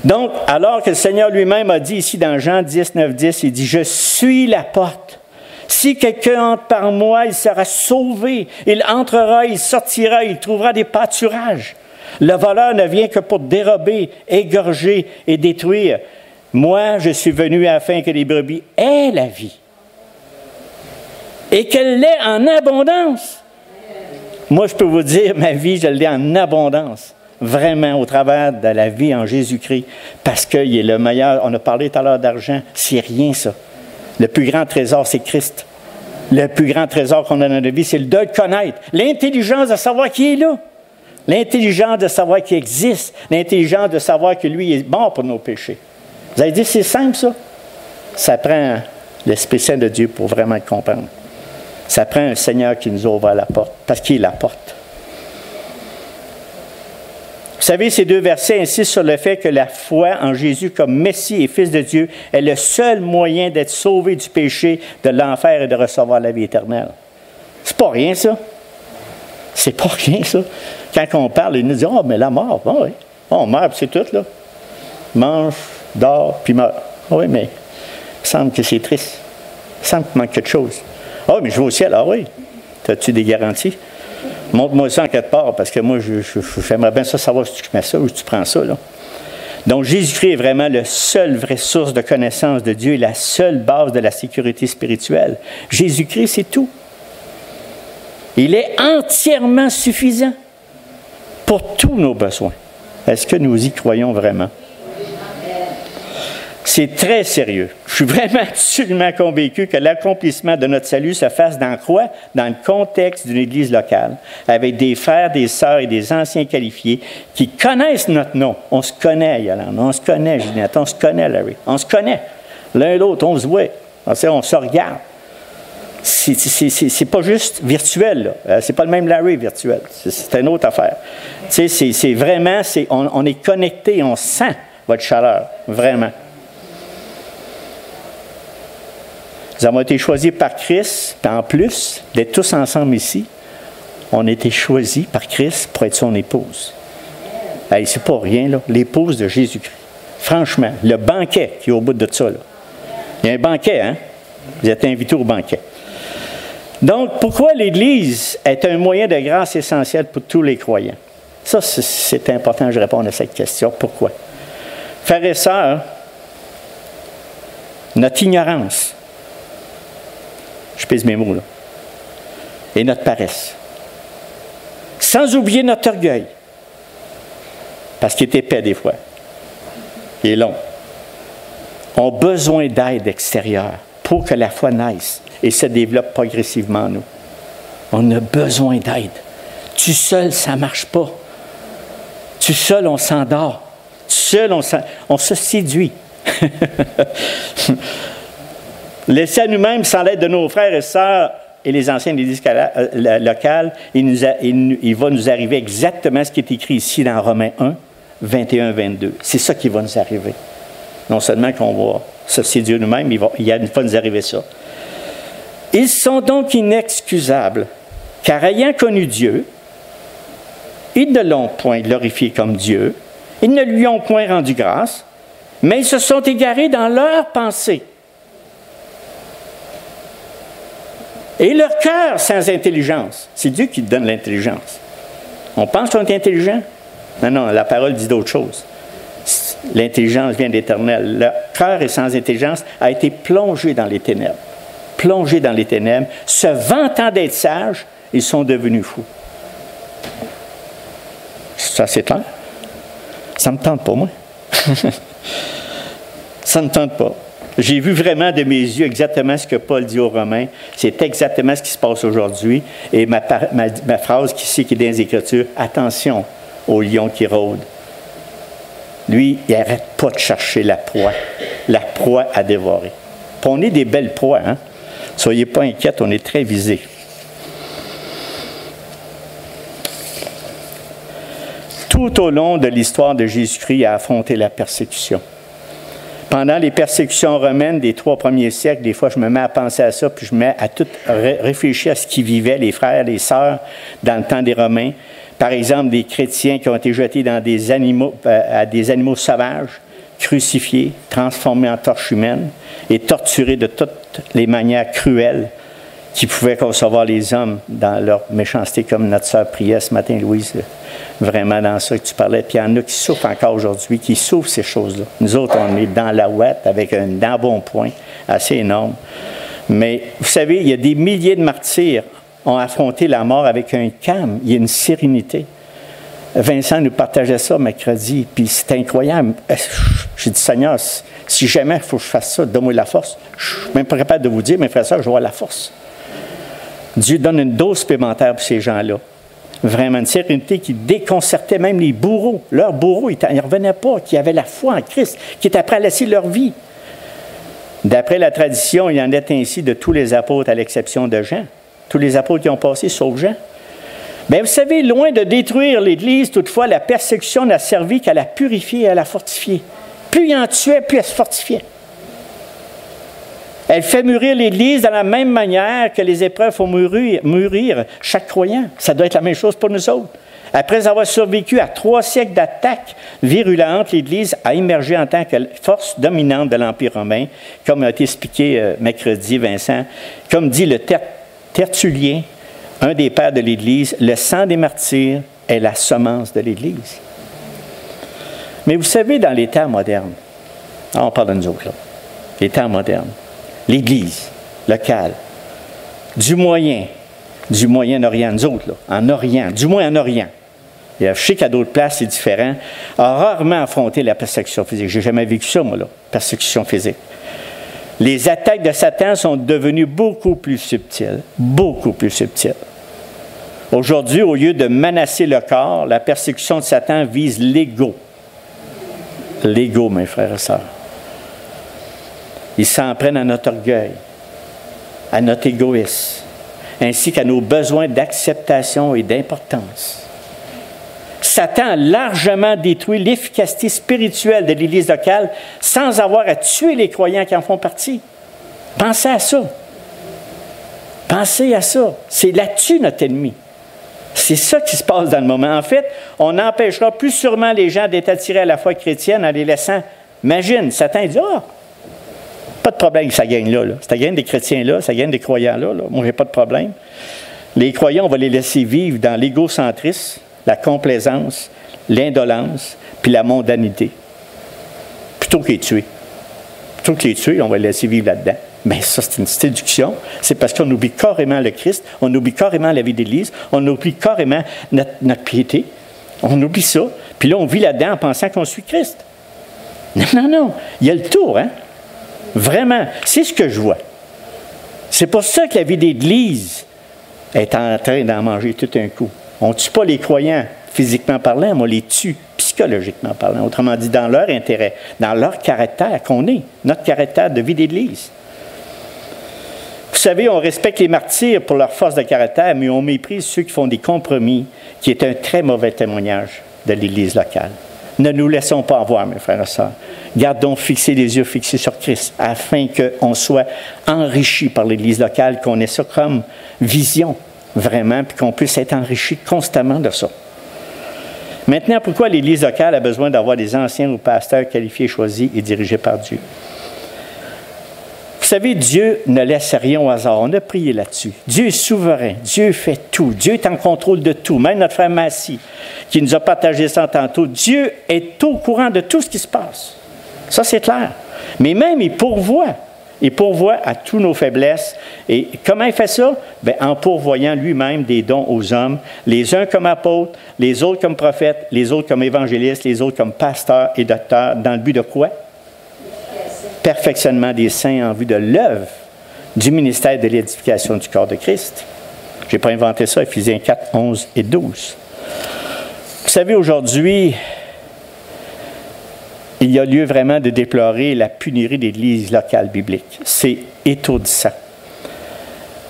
A: Donc, alors que le Seigneur lui-même a dit ici dans Jean 10, 9, 10, il dit « Je suis la porte. Si quelqu'un entre par moi, il sera sauvé. Il entrera, il sortira, il trouvera des pâturages. Le voleur ne vient que pour dérober, égorger et détruire. Moi, je suis venu afin que les brebis aient la vie et qu'elle l'ait en abondance. » Moi, je peux vous dire, ma vie, je l'ai en abondance. Vraiment, au travers de la vie en Jésus-Christ. Parce qu'il est le meilleur. On a parlé tout à l'heure d'argent. C'est rien, ça. Le plus grand trésor, c'est Christ. Le plus grand trésor qu'on a dans notre vie, c'est de le connaître. L'intelligence de savoir qui est là. L'intelligence de savoir qu'il existe. L'intelligence de savoir que lui est bon pour nos péchés. Vous avez dit, c'est simple, ça? Ça prend l'Esprit Saint de Dieu pour vraiment le comprendre. Ça prend un Seigneur qui nous ouvre la porte, parce qu'il est la porte. Vous savez, ces deux versets insistent sur le fait que la foi en Jésus comme Messie et Fils de Dieu est le seul moyen d'être sauvé du péché, de l'enfer et de recevoir la vie éternelle. C'est pas rien, ça. C'est pas rien, ça. Quand on parle, ils nous disent « Oh, mais la mort, oh, oui. On meurt, c'est tout, là. Mange, dort, puis meurt. Oh, oui, mais il semble que c'est triste. Il semble qu'il manque quelque chose. Ah, mais je vais au ciel. Ah oui. As-tu des garanties? Montre-moi ça en quelque part, parce que moi, j'aimerais bien ça savoir si tu mets ça ou si tu prends ça, là. Donc, Jésus-Christ est vraiment la seule vraie source de connaissance de Dieu et la seule base de la sécurité spirituelle. Jésus-Christ, c'est tout. Il est entièrement suffisant pour tous nos besoins. Est-ce que nous y croyons vraiment? C'est très sérieux. Je suis vraiment absolument convaincu que l'accomplissement de notre salut se fasse dans quoi? Dans le contexte d'une Église locale, avec des frères, des sœurs et des anciens qualifiés qui connaissent notre nom. On se connaît, Yolande, on se connaît, Ginette, on se connaît, Larry, on se connaît. L'un l'autre, on se voit, on se regarde. C'est pas juste virtuel, là. C'est pas le même Larry virtuel. C'est une autre affaire. Tu sais, c'est vraiment, on est connecté, on sent votre chaleur, vraiment. Nous avons été choisis par Christ, puis en plus d'être tous ensemble ici, on a été choisis par Christ pour être son épouse. Hey, c'est pas rien, là, l'épouse de Jésus-Christ. Franchement, le banquet qui est au bout de ça, là. Il y a un banquet, hein? Vous êtes invités au banquet. Donc, pourquoi l'Église est un moyen de grâce essentiel pour tous les croyants? Ça, c'est important que je réponde à cette question. Pourquoi? Frères et sœurs, notre ignorance, je pèse mes mots là, et notre paresse, sans oublier notre orgueil, parce qu'il est épais des fois, il est long, ont besoin d'aide extérieure pour que la foi naisse et se développe progressivement en nous. On a besoin d'aide. Tu seul, ça ne marche pas. Tu seul, on s'endort. Tu seul, on se séduit. Laissés à nous-mêmes, sans l'aide de nos frères et sœurs et les anciens de l'Église locale, il va nous arriver exactement ce qui est écrit ici dans Romains 1, 21-22. C'est ça qui va nous arriver. Non seulement qu'on va se séduire nous-mêmes, il va nous arriver ça. Ils sont donc inexcusables, car ayant connu Dieu, ils ne l'ont point glorifié comme Dieu, ils ne lui ont point rendu grâce, mais ils se sont égarés dans leurs pensées. Et leur cœur sans intelligence. C'est Dieu qui donne l'intelligence. On pense qu'on est intelligent? Non, la parole dit d'autre chose. L'intelligence vient d'Éternel. Leur cœur est sans intelligence, a été plongé dans les ténèbres. Plongé dans les ténèbres, se vantant d'être sages, ils sont devenus fous. Ça, c'est clair? Ça ne me tente pas, moi. Ça ne me tente pas. J'ai vu vraiment de mes yeux exactement ce que Paul dit aux Romains. C'est exactement ce qui se passe aujourd'hui. Et ma phrase qui est dans les Écritures, attention au lion qui rôde. Lui, il n'arrête pas de chercher la proie à dévorer. Puis on est des belles proies, hein? Soyez pas inquiets, on est très visés. Tout au long de l'histoire de Jésus-Christ, il a affronté la persécution. Pendant les persécutions romaines des 3 premiers siècles, des fois, je me mets à penser à ça, puis je me mets à tout réfléchir à ce qu'ils vivaient, les frères, les sœurs, dans le temps des Romains. Par exemple, des chrétiens qui ont été jetés dans des animaux sauvages, crucifiés, transformés en torches humaines et torturés de toutes les manières cruelles qui pouvaient concevoir les hommes dans leur méchanceté, comme notre sœur priait ce matin, Louise, vraiment dans ça que tu parlais. Puis il y en a qui souffrent encore aujourd'hui, qui souffrent ces choses-là. Nous autres, on est dans la ouette avec un embonpoint assez énorme. Mais vous savez, il y a des milliers de martyrs ont affronté la mort avec un calme, il y a une sérénité. Vincent nous partageait ça mercredi, puis c'est incroyable. J'ai dit, Seigneur, si jamais il faut que je fasse ça, donne-moi la force. Je ne suis même pas capable de vous dire, mes frères et sœurs, je vais avoir la force. Dieu donne une dose supplémentaire pour ces gens-là. Vraiment une sérénité qui déconcertait même les bourreaux. Leurs bourreaux, ils ne revenaient pas, qui avaient la foi en Christ, qui étaient prêts à laisser leur vie. D'après la tradition, il en est ainsi de tous les apôtres, à l'exception de Jean. Tous les apôtres qui ont passé, sauf Jean. Bien, vous savez, loin de détruire l'Église, toutefois, la persécution n'a servi qu'à la purifier et à la fortifier. Plus il en tuait, plus elle se fortifiait. Elle fait mûrir l'Église de la même manière que les épreuves font mûrir chaque croyant. Ça doit être la même chose pour nous autres. Après avoir survécu à 3 siècles d'attaques virulentes, l'Église a émergé en tant que force dominante de l'Empire romain, comme a été expliqué mercredi, Vincent. Comme dit le Tertullien, un des pères de l'Église, le sang des martyrs est la semence de l'Église. Mais vous savez, dans les temps modernes, on parle de nous autres, là, les temps modernes, l'Église locale, du Moyen-Orient, nous autres, là, en Orient, du moins en Orient, je sais qu'à d'autres places, c'est différent, a rarement affronté la persécution physique. Je n'ai jamais vécu ça, moi, là, persécution physique. Les attaques de Satan sont devenues beaucoup plus subtiles, beaucoup plus subtiles. Aujourd'hui, au lieu de menacer le corps, la persécution de Satan vise l'ego. L'ego, mes frères et sœurs. Ils s'en prennent à notre orgueil, à notre égoïsme, ainsi qu'à nos besoins d'acceptation et d'importance. Satan a largement détruit l'efficacité spirituelle de l'Église locale sans avoir à tuer les croyants qui en font partie. Pensez à ça. Pensez à ça. C'est là-dessus notre ennemi. C'est ça qui se passe dans le moment. En fait, on empêchera plus sûrement les gens d'être attirés à la foi chrétienne en les laissant. Imagine, Satan dit, pas de problème avec sa gang-là. Là. C'est la gang des chrétiens-là, sa gang des croyants-là. Là. Moi, j'ai pas de problème. Les croyants, on va les laisser vivre dans l'égocentrisme, la complaisance, l'indolence, puis la mondanité. Plutôt que les tuer. Plutôt que les tuer, on va les laisser vivre là-dedans. Bien, ça, c'est une séduction. C'est parce qu'on oublie carrément le Christ, on oublie carrément la vie d'Église, on oublie carrément notre piété. On oublie ça. Puis là, on vit là-dedans en pensant qu'on suit Christ. Non. Il y a le tour, hein? Vraiment. C'est ce que je vois. C'est pour ça que la vie d'Église est en train d'en manger tout un coup. On ne tue pas les croyants physiquement parlant, mais on les tue psychologiquement parlant. Autrement dit, dans leur intérêt, dans leur caractère qu'on est, notre caractère de vie d'Église. Vous savez, on respecte les martyrs pour leur force de caractère, mais on méprise ceux qui font des compromis, qui est un très mauvais témoignage de l'Église locale. Ne nous laissons pas en voir, mes frères et sœurs. Gardons fixés les yeux fixés sur Christ, afin qu'on soit enrichis par l'Église locale, qu'on ait ça comme vision, vraiment, puis qu'on puisse être enrichi constamment de ça. Maintenant, pourquoi l'Église locale a besoin d'avoir des anciens ou pasteurs qualifiés, choisis et dirigés par Dieu? Vous savez, Dieu ne laisse rien au hasard. On a prié là-dessus. Dieu est souverain. Dieu fait tout. Dieu est en contrôle de tout. Même notre frère Massy, qui nous a partagé ça tantôt, Dieu est au courant de tout ce qui se passe. Ça, c'est clair. Mais même, il pourvoit. Il pourvoit à tous nos faiblesses. Et comment il fait ça? Bien, en pourvoyant lui-même des dons aux hommes, les uns comme apôtres, les autres comme prophètes, les autres comme évangélistes, les autres comme pasteurs et docteurs, dans le but de quoi? Perfectionnement des saints en vue de l'œuvre du ministère de l'édification du corps de Christ. Je n'ai pas inventé ça, Éphésiens 4, 11 et 12. Vous savez, aujourd'hui, il y a lieu vraiment de déplorer la pénurie d'Églises locales bibliques. C'est étourdissant.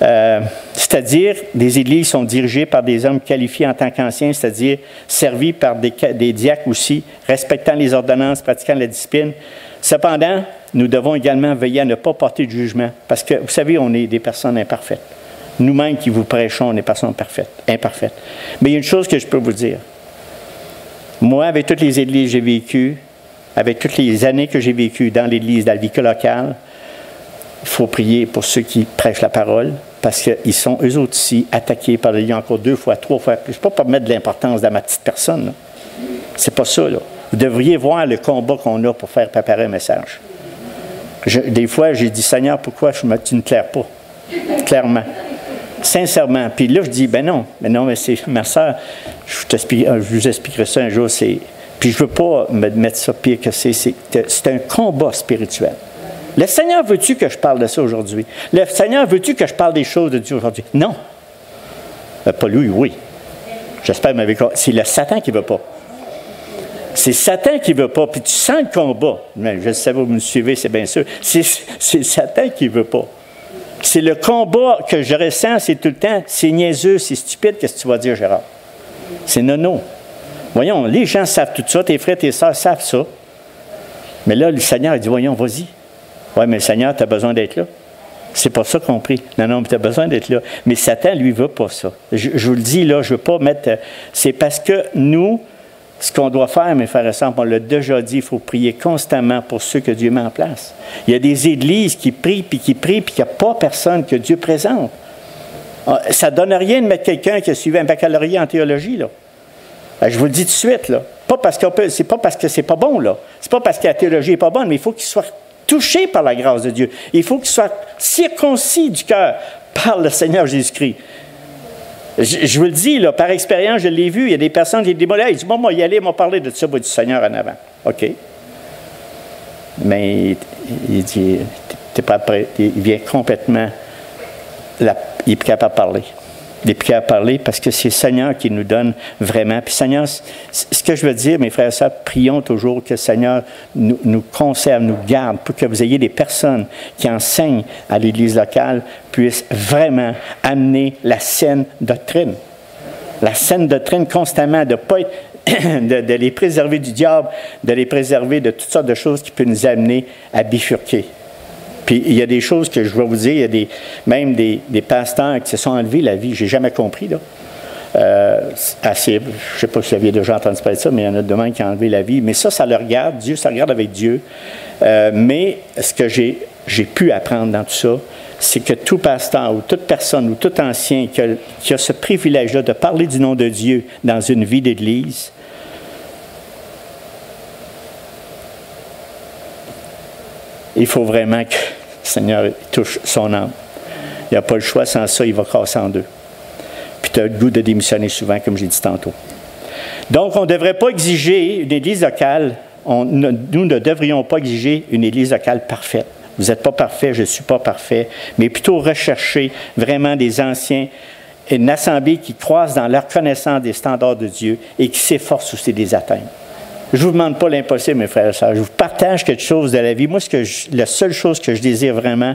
A: C'est-à-dire, des églises sont dirigées par des hommes qualifiés en tant qu'anciens, c'est-à-dire servis par des diacres aussi, respectant les ordonnances, pratiquant la discipline. Cependant, nous devons également veiller à ne pas porter de jugement, parce que, vous savez, on est des personnes imparfaites. Nous-mêmes qui vous prêchons, on est des personnes imparfaites. Mais il y a une chose que je peux vous dire. Moi, avec toutes les églises que j'ai vécues, avec toutes les années que j'ai vécues dans l'Église, dans la vie locale, il faut prier pour ceux qui prêchent la parole, parce qu'ils sont eux aussi aussi attaqués par le lion encore 2 fois, 3 fois plus. Je ne peux pas mettre de l'importance dans ma petite personne. Là. C'est pas ça. Là. Vous devriez voir le combat qu'on a pour faire préparer un message. Des fois, j'ai dit, Seigneur, pourquoi tu ne claires pas? Clairement. Sincèrement. Puis là, je dis, mais c'est ma soeur, je vous expliquerai ça un jour. Puis je ne veux pas me mettre ça pire que c'est un combat spirituel. Le Seigneur, veux-tu que je parle de ça aujourd'hui? Le Seigneur, veux-tu que je parle des choses de Dieu aujourd'hui? Non. Pas lui, oui. J'espère que vous m'avez compris. C'est le Satan qui ne veut pas. C'est Satan qui ne veut pas. Puis tu sens le combat. Mais je sais pas, vous me suivez, c'est bien sûr. C'est Satan qui ne veut pas. C'est le combat que je ressens, c'est tout le temps. C'est niaiseux, c'est stupide. Qu'est-ce que tu vas dire, Gérard? C'est nono. Voyons, les gens savent tout ça. Tes frères, tes sœurs savent ça. Mais là, le Seigneur a dit, voyons, vas-y. Oui, mais le Seigneur, tu as besoin d'être là. C'est pas ça qu'on prie. Non, mais tu as besoin d'être là. Mais Satan, lui, ne veut pas ça. Je vous le dis, là, je ne veux pas mettre... C'est parce que nous, ce qu'on doit faire, mes frères et sœurs, on l'a déjà dit, il faut prier constamment pour ceux que Dieu met en place. Il y a des églises qui prient, puis qu'il n'y a pas personne que Dieu présente. Ça ne donne rien de mettre quelqu'un qui a suivi un baccalauréat en théologie, là. Je vous le dis tout de suite, là. C'est pas parce que c'est pas bon, là. C'est pas parce que la théologie n'est pas bonne, mais il faut qu'il soit touché par la grâce de Dieu. Il faut qu'il soit circoncis du cœur par le Seigneur Jésus-Christ. Je vous le dis, là, par expérience, je l'ai vu, il y a des personnes qui disent, il dit, moi, y aller, il m'a parlé de ça, du Seigneur en avant. OK. Mais il dit, t'es pas prêt. Il vient complètement, il est plus capable de parler. Il est plus capable de parler parce que c'est le Seigneur qui nous donne vraiment. Puis Seigneur, ce que je veux dire, mes frères et sœurs, prions toujours que le Seigneur nous conserve, nous garde, pour que vous ayez des personnes qui enseignent à l'Église locale, puissent vraiment amener la saine doctrine. La saine doctrine constamment, de ne pas être de les préserver du diable, de les préserver de toutes sortes de choses qui peuvent nous amener à bifurquer. Puis il y a des choses que je vais vous dire, il y a même des pasteurs qui se sont enlevés la vie. Je n'ai jamais compris, là. Je ne sais pas si vous aviez déjà entendu parler de ça, mais il y en a de même qui ont enlevé la vie. Mais ça le regarde, Dieu, ça le regarde avec Dieu. Mais ce que j'ai pu apprendre dans tout ça, c'est que tout pasteur ou toute personne ou tout ancien qui a ce privilège-là de parler du nom de Dieu dans une vie d'Église, il faut vraiment que le Seigneur touche son âme. Il n'y a pas le choix, sans ça, il va casser en deux. Puis tu as le goût de démissionner souvent, comme j'ai dit tantôt. Donc, on ne devrait pas exiger une Église locale, nous ne devrions pas exiger une Église locale parfaite. Vous n'êtes pas parfait, je ne suis pas parfait, mais plutôt rechercher vraiment des anciens, une assemblée qui croise dans leur connaissance des standards de Dieu et qui s'efforce aussi de les atteindre. Je ne vous demande pas l'impossible, mes frères et sœurs. Je vous partage quelque chose de la vie. Moi, la seule chose que je désire vraiment,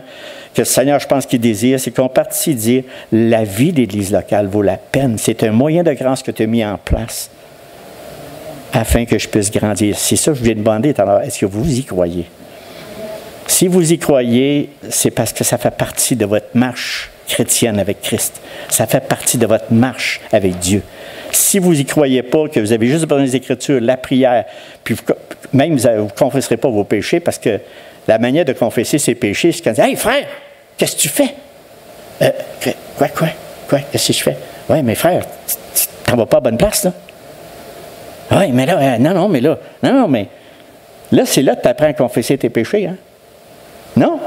A: que le Seigneur, je pense qu'il désire, c'est qu'on parte ici dire la vie d'Église locale vaut la peine. C'est un moyen de grâce que tu as mis en place afin que je puisse grandir. C'est ça que je viens de demander tout à l'heure. Est-ce que vous y croyez? Si vous y croyez, c'est parce que ça fait partie de votre marche chrétienne avec Christ. Ça fait partie de votre marche avec Dieu. Si vous n'y croyez pas, que vous avez juste besoin des Écritures, la prière, puis même vous ne confesserez pas vos péchés, parce que la manière de confesser ses péchés, c'est quand on dit « Hey frère, qu'est-ce que tu fais? Quoi? Qu'est-ce que je fais? Oui, mais frère, tu n'en vas pas à bonne place, là. Oui, mais là, non, mais là, c'est là que tu apprends à confesser tes péchés, hein? Non?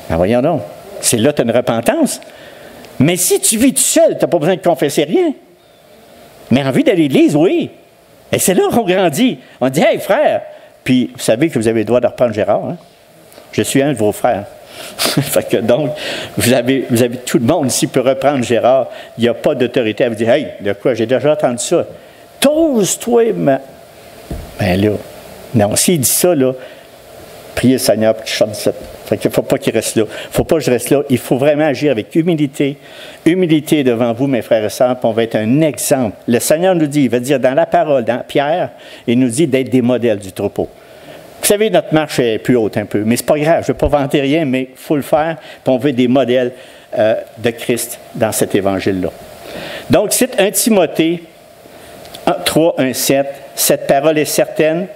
A: Ben voyons donc. C'est là que tu as une repentance. Mais si tu vis tout seul, tu n'as pas besoin de confesser rien. Mais en vie d'aller à l'Église, oui. Et c'est là qu'on grandit. On dit, hey frère, puis vous savez que vous avez le droit de reprendre Gérard. Hein? Je suis un de vos frères. Fait que donc, vous avez tout le monde ici peut reprendre Gérard. Il n'y a pas d'autorité à vous dire, hey, de quoi, j'ai déjà entendu ça. T'oses-toi, mais. Ben là, non, s'il dit ça, là, priez le Seigneur pour qu'il sorte de cette. Fait qu'il ne faut pas qu'il reste là. Il ne faut pas que je reste là. Il faut vraiment agir avec humilité. Humilité devant vous, mes frères et sœurs, puis on va être un exemple. Le Seigneur nous dit, il va dire dans la parole, dans Pierre, il nous dit d'être des modèles du troupeau. Vous savez, notre marche est plus haute un peu, mais ce n'est pas grave. Je ne veux pas vanter rien, mais il faut le faire, puis on veut des modèles de Christ dans cet évangile-là. Donc, c'est 1 Timothée 3, 1, 7. Cette parole est certaine.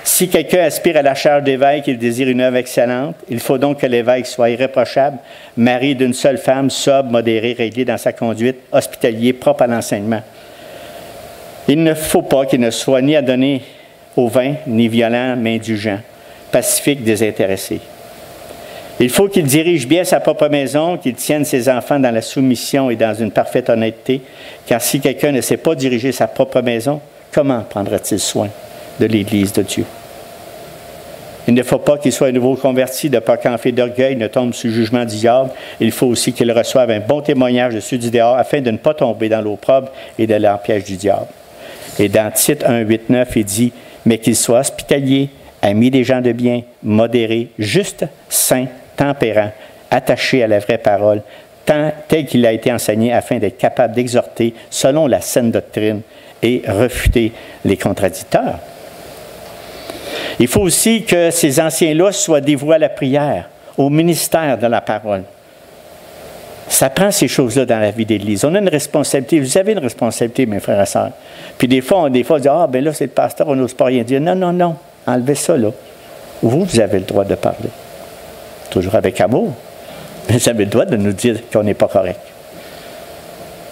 A: Si quelqu'un aspire à la charge d'évêque, il désire une œuvre excellente, il faut donc que l'évêque soit irréprochable, mari d'une seule femme, sobre, modéré, réglé dans sa conduite, hospitalier, propre à l'enseignement. Il ne faut pas qu'il ne soit ni adonné au vin, ni violent, mais indulgent, pacifique, désintéressé. Il faut qu'il dirige bien sa propre maison, qu'il tienne ses enfants dans la soumission et dans une parfaite honnêteté, car si quelqu'un ne sait pas diriger sa propre maison, comment prendra-t-il soin de l'Église de Dieu? Il ne faut pas qu'il soit un nouveau converti, de peur qu'en fait d'orgueil ne tombe sous le jugement du diable. Il faut aussi qu'il reçoive un bon témoignage de ceux du dehors, afin de ne pas tomber dans l'opprobre et de l'empiège du diable. Et dans Tite 1, 8, 9, il dit, mais qu'il soit hospitalier, ami des gens de bien, modéré, juste, saint, tempérant, attaché à la vraie parole, tel qu'il a été enseigné, afin d'être capable d'exhorter selon la saine doctrine et refuter les contradicteurs. Il faut aussi que ces anciens-là soient dévoués à la prière, au ministère de la parole. Ça prend ces choses-là dans la vie d'Église. On a une responsabilité. Vous avez une responsabilité, mes frères et sœurs. Puis des fois, on dit, ah, ben là, c'est le pasteur, on n'ose pas rien dire. Non. Enlevez ça, là. Vous avez le droit de parler. Toujours avec amour. Mais vous avez le droit de nous dire qu'on n'est pas correct.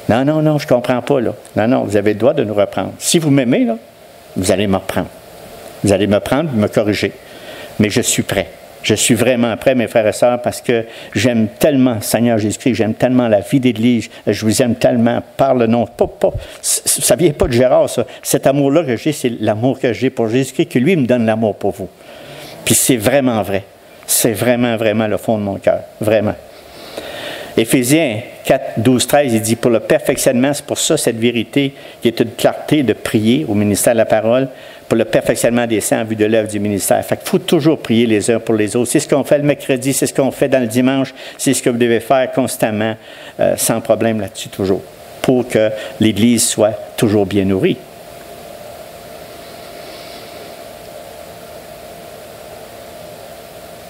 A: Non, je ne comprends pas, là. Non, vous avez le droit de nous reprendre. Si vous m'aimez, là, vous allez me reprendre. Vous allez me prendre, me corriger. Mais je suis prêt. Je suis vraiment prêt, mes frères et sœurs, parce que j'aime tellement, Seigneur Jésus-Christ, j'aime tellement la vie d'Église, je vous aime tellement par le nom. Ça ne vient pas de Gérard, ça. Cet amour-là que j'ai, c'est l'amour que j'ai pour Jésus-Christ, que lui me donne l'amour pour vous. Puis c'est vraiment vrai. C'est vraiment, vraiment le fond de mon cœur. Vraiment. Éphésiens 4, 12, 13, il dit, pour le perfectionnement, c'est pour ça cette vérité qui est une clarté de prier au ministère de la parole, pour le perfectionnement des saints en vue de l'œuvre du ministère. Fait qu'il faut toujours prier les uns pour les autres. C'est ce qu'on fait le mercredi, c'est ce qu'on fait dans le dimanche, c'est ce que vous devez faire constamment, sans problème là-dessus toujours, pour que l'Église soit toujours bien nourrie.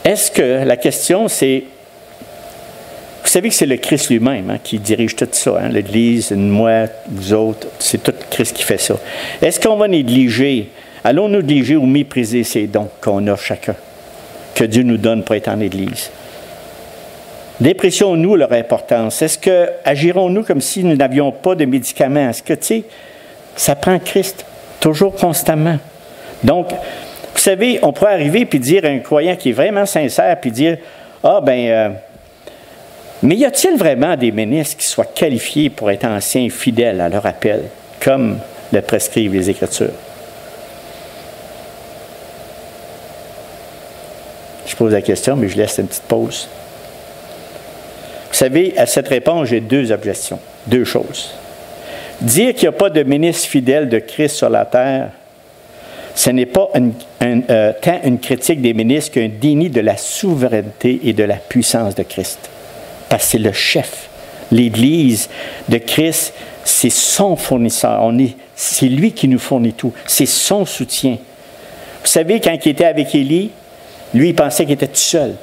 A: Est-ce que la question, c'est, vous savez que c'est le Christ lui-même qui dirige tout ça, l'Église, moi, vous autres, c'est tout Christ qui fait ça. Est-ce qu'on va négliger, allons-nous négliger ou mépriser ces dons qu'on a chacun, que Dieu nous donne pour être en Église? Dépressions-nous leur importance? Est-ce que agirons-nous comme si nous n'avions pas de médicaments? Est-ce que, tu sais, ça prend Christ, toujours constamment. Donc, vous savez, on pourrait arriver puis dire à un croyant qui est vraiment sincère, puis dire, mais y a-t-il vraiment des ministres qui soient qualifiés pour être anciens fidèles à leur appel, comme le prescrivent les Écritures? Je pose la question, mais je laisse une petite pause. Vous savez, à cette réponse, j'ai deux objections, deux choses. Dire qu'il n'y a pas de ministre fidèle de Christ sur la terre, ce n'est pas tant une critique des ministres qu'un déni de la souveraineté et de la puissance de Christ. Parce que c'est le chef. L'Église de Christ, c'est son fournisseur. C'est lui qui nous fournit tout. C'est son soutien. Vous savez, quand il était avec Élie, lui, il pensait qu'il était tout seul.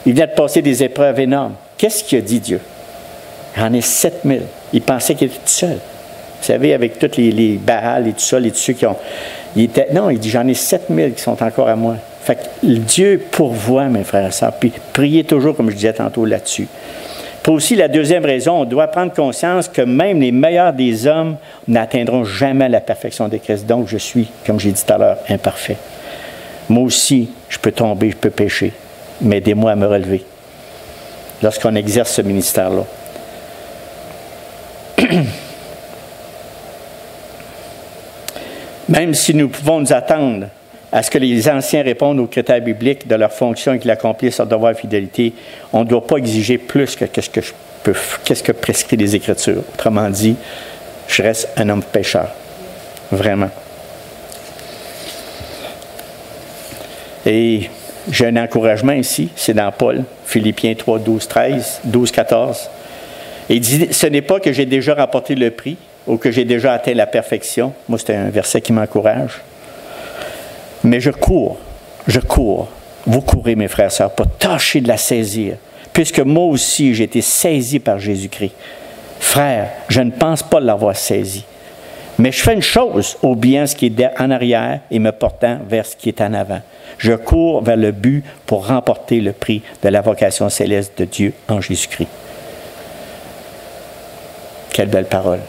A: Il venait de passer des épreuves énormes. Qu'est-ce qu'il a dit, Dieu? J'en ai 7000. Il pensait qu'il était tout seul. Vous savez, avec tous les Baals et tout ça, tous ceux qui ont... il dit, j'en ai 7000 qui sont encore à moi. Fait que Dieu pourvoit, mes frères et sœurs. Puis priez toujours, comme je disais tantôt, là-dessus. Pour aussi, la deuxième raison, on doit prendre conscience que même les meilleurs des hommes n'atteindront jamais la perfection de Christ. Donc, je suis, comme j'ai dit tout à l'heure, imparfait. Moi aussi, je peux tomber, je peux pécher. Mais aidez-moi à me relever lorsqu'on exerce ce ministère-là. Même si nous pouvons nous attendre à ce que les anciens répondent aux critères bibliques de leur fonction et qu'ils accomplissent leur devoir de fidélité, on ne doit pas exiger plus que qu'est-ce que prescrit les Écritures. Autrement dit, je reste un homme pécheur. Vraiment. Et j'ai un encouragement ici, c'est dans Paul, Philippiens 3, 12, 14. Et il dit, ce n'est pas que j'ai déjà remporté le prix ou que j'ai déjà atteint la perfection. Moi, c'est un verset qui m'encourage. Mais je cours. Vous courez, mes frères et sœurs, pour tâcher de la saisir, puisque moi aussi, j'ai été saisi par Jésus-Christ. Frère, je ne pense pas l'avoir saisi. Mais je fais une chose, oubliant ce qui est en arrière et me portant vers ce qui est en avant. Je cours vers le but pour remporter le prix de la vocation céleste de Dieu en Jésus-Christ. Quelle belle parole.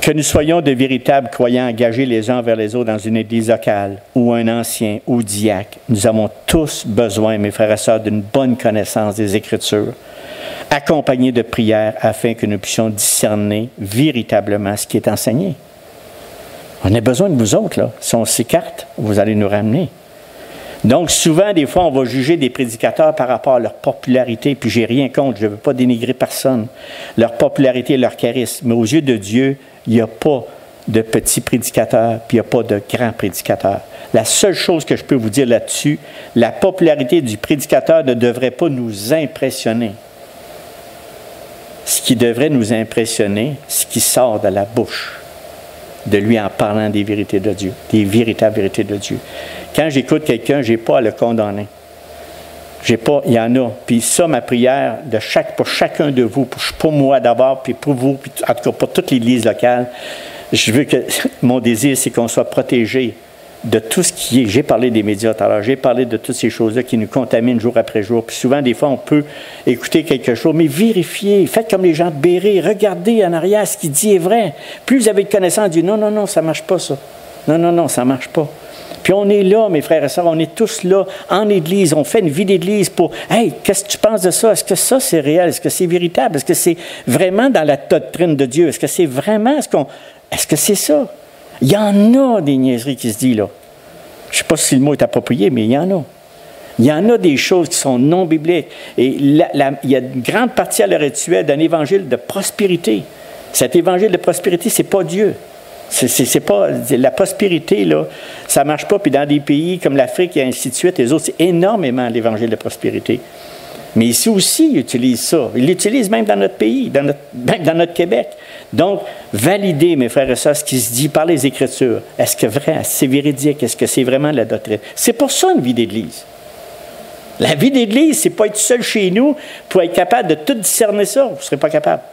A: Que nous soyons de véritables croyants engagés les uns vers les autres dans une église locale, ou un ancien, ou diacre, nous avons tous besoin, mes frères et sœurs, d'une bonne connaissance des Écritures, accompagnée de prières afin que nous puissions discerner véritablement ce qui est enseigné. On a besoin de vous autres, là. Si on s'écarte, vous allez nous ramener. Donc, souvent, des fois, on va juger des prédicateurs par rapport à leur popularité, puis j'ai rien contre, je ne veux pas dénigrer personne, leur popularité et leur charisme. Mais aux yeux de Dieu, il n'y a pas de petits prédicateurs, puis il n'y a pas de grands prédicateurs. La seule chose que je peux vous dire là-dessus, la popularité du prédicateur ne devrait pas nous impressionner. Ce qui devrait nous impressionner, ce qui sort de la bouche de lui en parlant des vérités de Dieu, des véritables vérités de Dieu. Quand j'écoute quelqu'un, je n'ai pas à le condamner. Il y en a. Puis ça, ma prière pour chacun de vous, pour moi d'abord, puis pour vous, puis en tout cas pour toute l'Église locale, je veux que mon désir, c'est qu'on soit protégé de tout ce qui est. J'ai parlé des médias tout à l'heure, j'ai parlé de toutes ces choses-là qui nous contaminent jour après jour. Puis souvent, des fois, on peut écouter quelque chose, mais vérifiez, faites comme les gens de Béret, regardez en arrière, ce qu'il dit est vrai. Plus vous avez de connaissance, dites non, ça ne marche pas ça. Non, ça ne marche pas. Puis on est là, mes frères et sœurs, on est tous là, en Église, on fait une vie d'Église pour « Hey, qu'est-ce que tu penses de ça? Est-ce que ça, c'est réel? Est-ce que c'est véritable? Est-ce que c'est vraiment dans la doctrine de Dieu? Est-ce que c'est vraiment Est-ce que c'est ça? » Il y en a des niaiseries qui se disent là. Je ne sais pas si le mot est approprié, mais il y en a. Il y en a des choses qui sont non bibliques. Et il y a une grande partie à l'heure actuelle d'un évangile de prospérité. Cet évangile de prospérité, ce n'est pas Dieu. C'est pas la prospérité, là, ça ne marche pas. Puis dans des pays comme l'Afrique et ainsi de suite, les autres, c'est énormément l'évangile de prospérité. Mais ici aussi, il utilise ça. Il l'utilise même dans notre pays, même dans notre Québec. Donc, validez, mes frères et sœurs, ce qui se dit par les Écritures. Est-ce que vrai, c'est véridique? Est-ce que c'est vraiment la doctrine? C'est pour ça une vie d'Église. La vie d'Église, c'est pas être seul chez nous pour être capable de tout discerner ça. Vous ne serez pas capable.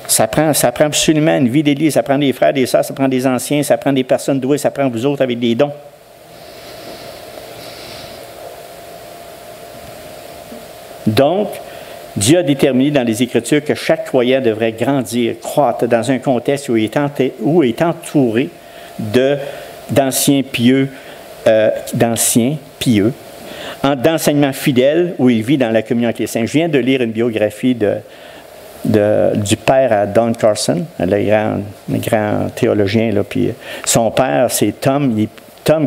A: Ça prend absolument une vie d'Église. Ça prend des frères, des sœurs, ça prend des anciens, ça prend des personnes douées, ça prend vous autres avec des dons. Donc, Dieu a déterminé dans les Écritures que chaque croyant devrait grandir, croître dans un contexte où il est entouré d'anciens pieux, d'enseignements fidèles, où il vit dans la communion avec les saints. Je viens de lire une biographie du père Don Carson, le grand théologien. Là, puis son père, c'est Tom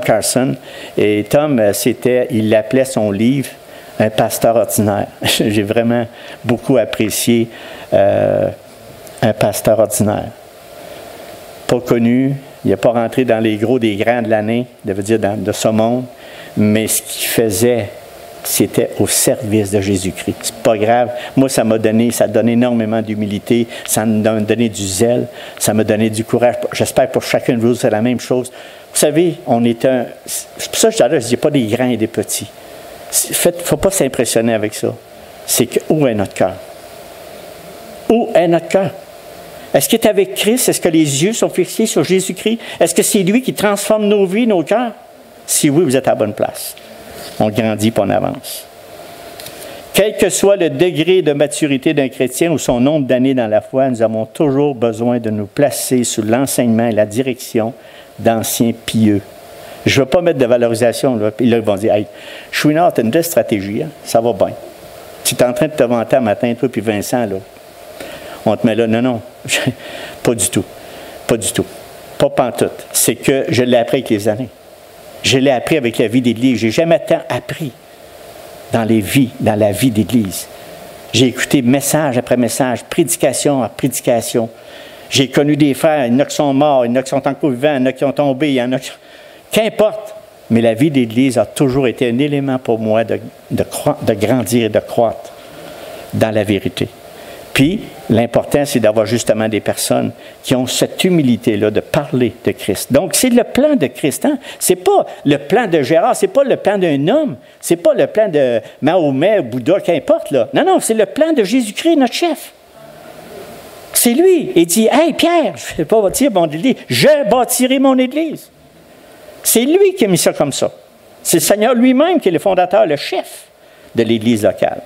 A: Carson. Et Tom, il l'appelait son livre un pasteur ordinaire. J'ai vraiment beaucoup apprécié un pasteur ordinaire. Pas connu, il n'est pas rentré dans les gros des grands de l'année, de ce monde, mais ce qu'il faisait, c'était au service de Jésus-Christ. C'est pas grave. Moi, ça a donné énormément d'humilité, ça m'a donné du zèle, ça m'a donné du courage. J'espère que pour chacun de vous, c'est la même chose. Vous savez, c'est pour ça que je dis pas des grands et des petits. Il ne faut pas s'impressionner avec ça. C'est que où est notre cœur? Où est notre cœur? Est-ce qu'il est avec Christ? Est-ce que les yeux sont fixés sur Jésus-Christ? Est-ce que c'est lui qui transforme nos vies, nos cœurs? Si oui, vous êtes à la bonne place. On grandit et on avance. Quel que soit le degré de maturité d'un chrétien ou son nombre d'années dans la foi, nous avons toujours besoin de nous placer sous l'enseignement et la direction d'anciens pieux. Je ne veux pas mettre de valorisation. Là. Puis là, ils vont dire, hey, Chouinard, tu as une belle stratégie, hein? Ça va bien. Tu es en train de te vanter un matin, toi puis Vincent, là. On te met là. Non, pas du tout. Pas du tout. Pas pantoute. C'est que je l'ai appris avec les années. Je l'ai appris avec la vie d'Église. Je n'ai jamais tant appris dans la vie d'Église. J'ai écouté message après message, prédication après prédication. J'ai connu des frères, il y en a qui sont morts, il y en a qui sont encore vivants, il y en a qui ont tombé, il y en a qui... Qu'importe, mais la vie d'Église a toujours été un élément pour moi de grandir et de croître dans la vérité. Puis, l'important, c'est d'avoir justement des personnes qui ont cette humilité-là de parler de Christ. Donc, c'est le plan de Christ. Hein? Ce n'est pas le plan de Gérard, ce n'est pas le plan d'un homme, ce n'est pas le plan de Mahomet, Bouddha, qu'importe. Là. Non, c'est le plan de Jésus-Christ, notre chef. C'est lui. Il dit, « Hey, Pierre, je ne vais pas bâtir mon Église, je bâtirai mon Église. » C'est lui qui a mis ça comme ça. C'est le Seigneur lui-même qui est le fondateur, le chef de l'Église locale.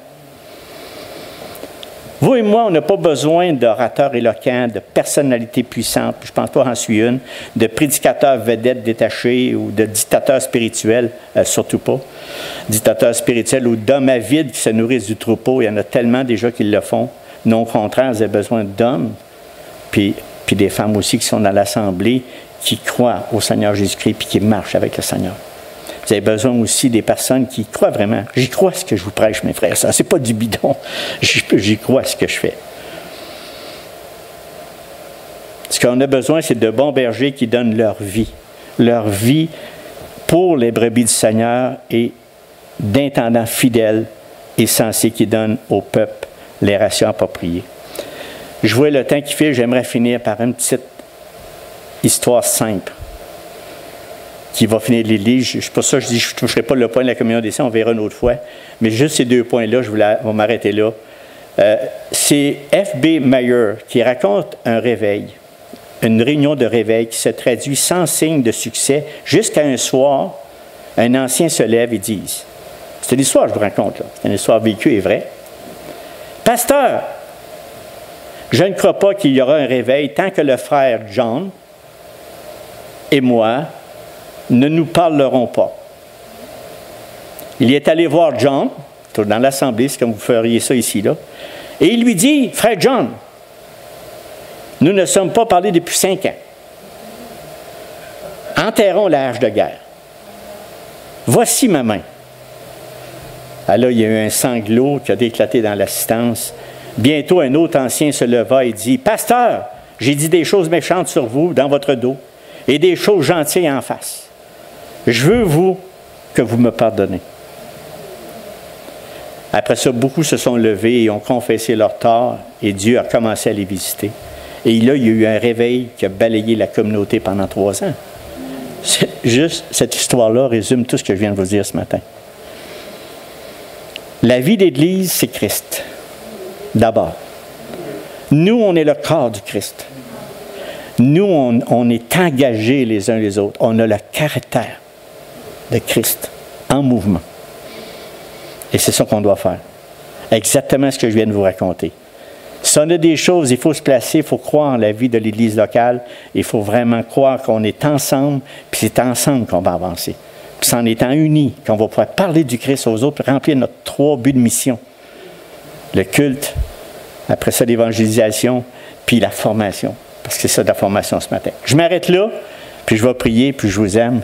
A: Vous et moi, on n'a pas besoin d'orateurs éloquents, de personnalités puissantes, je ne pense pas en suis une, de prédicateurs vedettes détachés ou de dictateurs spirituels, surtout pas. Dictateurs spirituels ou d'hommes avides qui se nourrissent du troupeau, il y en a tellement déjà qui le font. Non, au contraire, vous avez besoin d'hommes, puis des femmes aussi qui sont dans l'Assemblée, qui croient au Seigneur Jésus-Christ puis qui marchent avec le Seigneur. Vous avez besoin aussi des personnes qui croient vraiment. J'y crois ce que je vous prêche, mes frères. Ça, c'est pas du bidon. J'y crois ce que je fais. Ce qu'on a besoin, c'est de bons bergers qui donnent leur vie pour les brebis du Seigneur et d'intendants fidèles et sensés qui donnent au peuple les rations appropriées. Je vois le temps qui file, j'aimerais finir par une petite histoire simple qui va finir l'Église. C'est pour ça que je dis que je ne toucherai pas le point de la communion des saints, on verra une autre fois. Mais juste ces deux points-là, je vais m'arrêter là. C'est F.B. Meyer qui raconte un réveil, une réunion de réveil qui se traduit sans signe de succès jusqu'à un soir, un ancien se lève et dit, c'est une histoire que je vous raconte, là. C'est une histoire vécue et vraie. Pasteur, je ne crois pas qu'il y aura un réveil tant que le frère John et moi ne nous parlerons pas. Il est allé voir John, dans l'Assemblée, c'est comme vous feriez ça ici, là, et il lui dit, frère John, nous ne sommes pas parlés depuis 5 ans. Enterrons la hache de guerre. Voici ma main. Alors, il y a eu un sanglot qui a éclaté dans l'assistance. Bientôt, un autre ancien se leva et dit, pasteur, j'ai dit des choses méchantes sur vous, dans votre dos, et des choses gentilles en face. Je veux que vous me pardonnez. Après ça, beaucoup se sont levés et ont confessé leur tort et Dieu a commencé à les visiter. Et là, il y a eu un réveil qui a balayé la communauté pendant 3 ans. Juste cette histoire-là résume tout ce que je viens de vous dire ce matin. La vie d'Église, c'est Christ. D'abord. Nous, on est le corps du Christ. Nous, on est engagés les uns les autres. On a le caractère de Christ en mouvement. Et c'est ça qu'on doit faire. Exactement ce que je viens de vous raconter. Si on a des choses, il faut se placer, il faut croire en la vie de l'Église locale. Il faut vraiment croire qu'on est ensemble, puis c'est ensemble qu'on va avancer. Puis c'est en étant unis qu'on va pouvoir parler du Christ aux autres, puis remplir notre 3 buts de mission. Le culte, après ça l'évangélisation, puis la formation. Parce que c'est ça de la formation ce matin. Je m'arrête là, puis je vais prier, puis je vous aime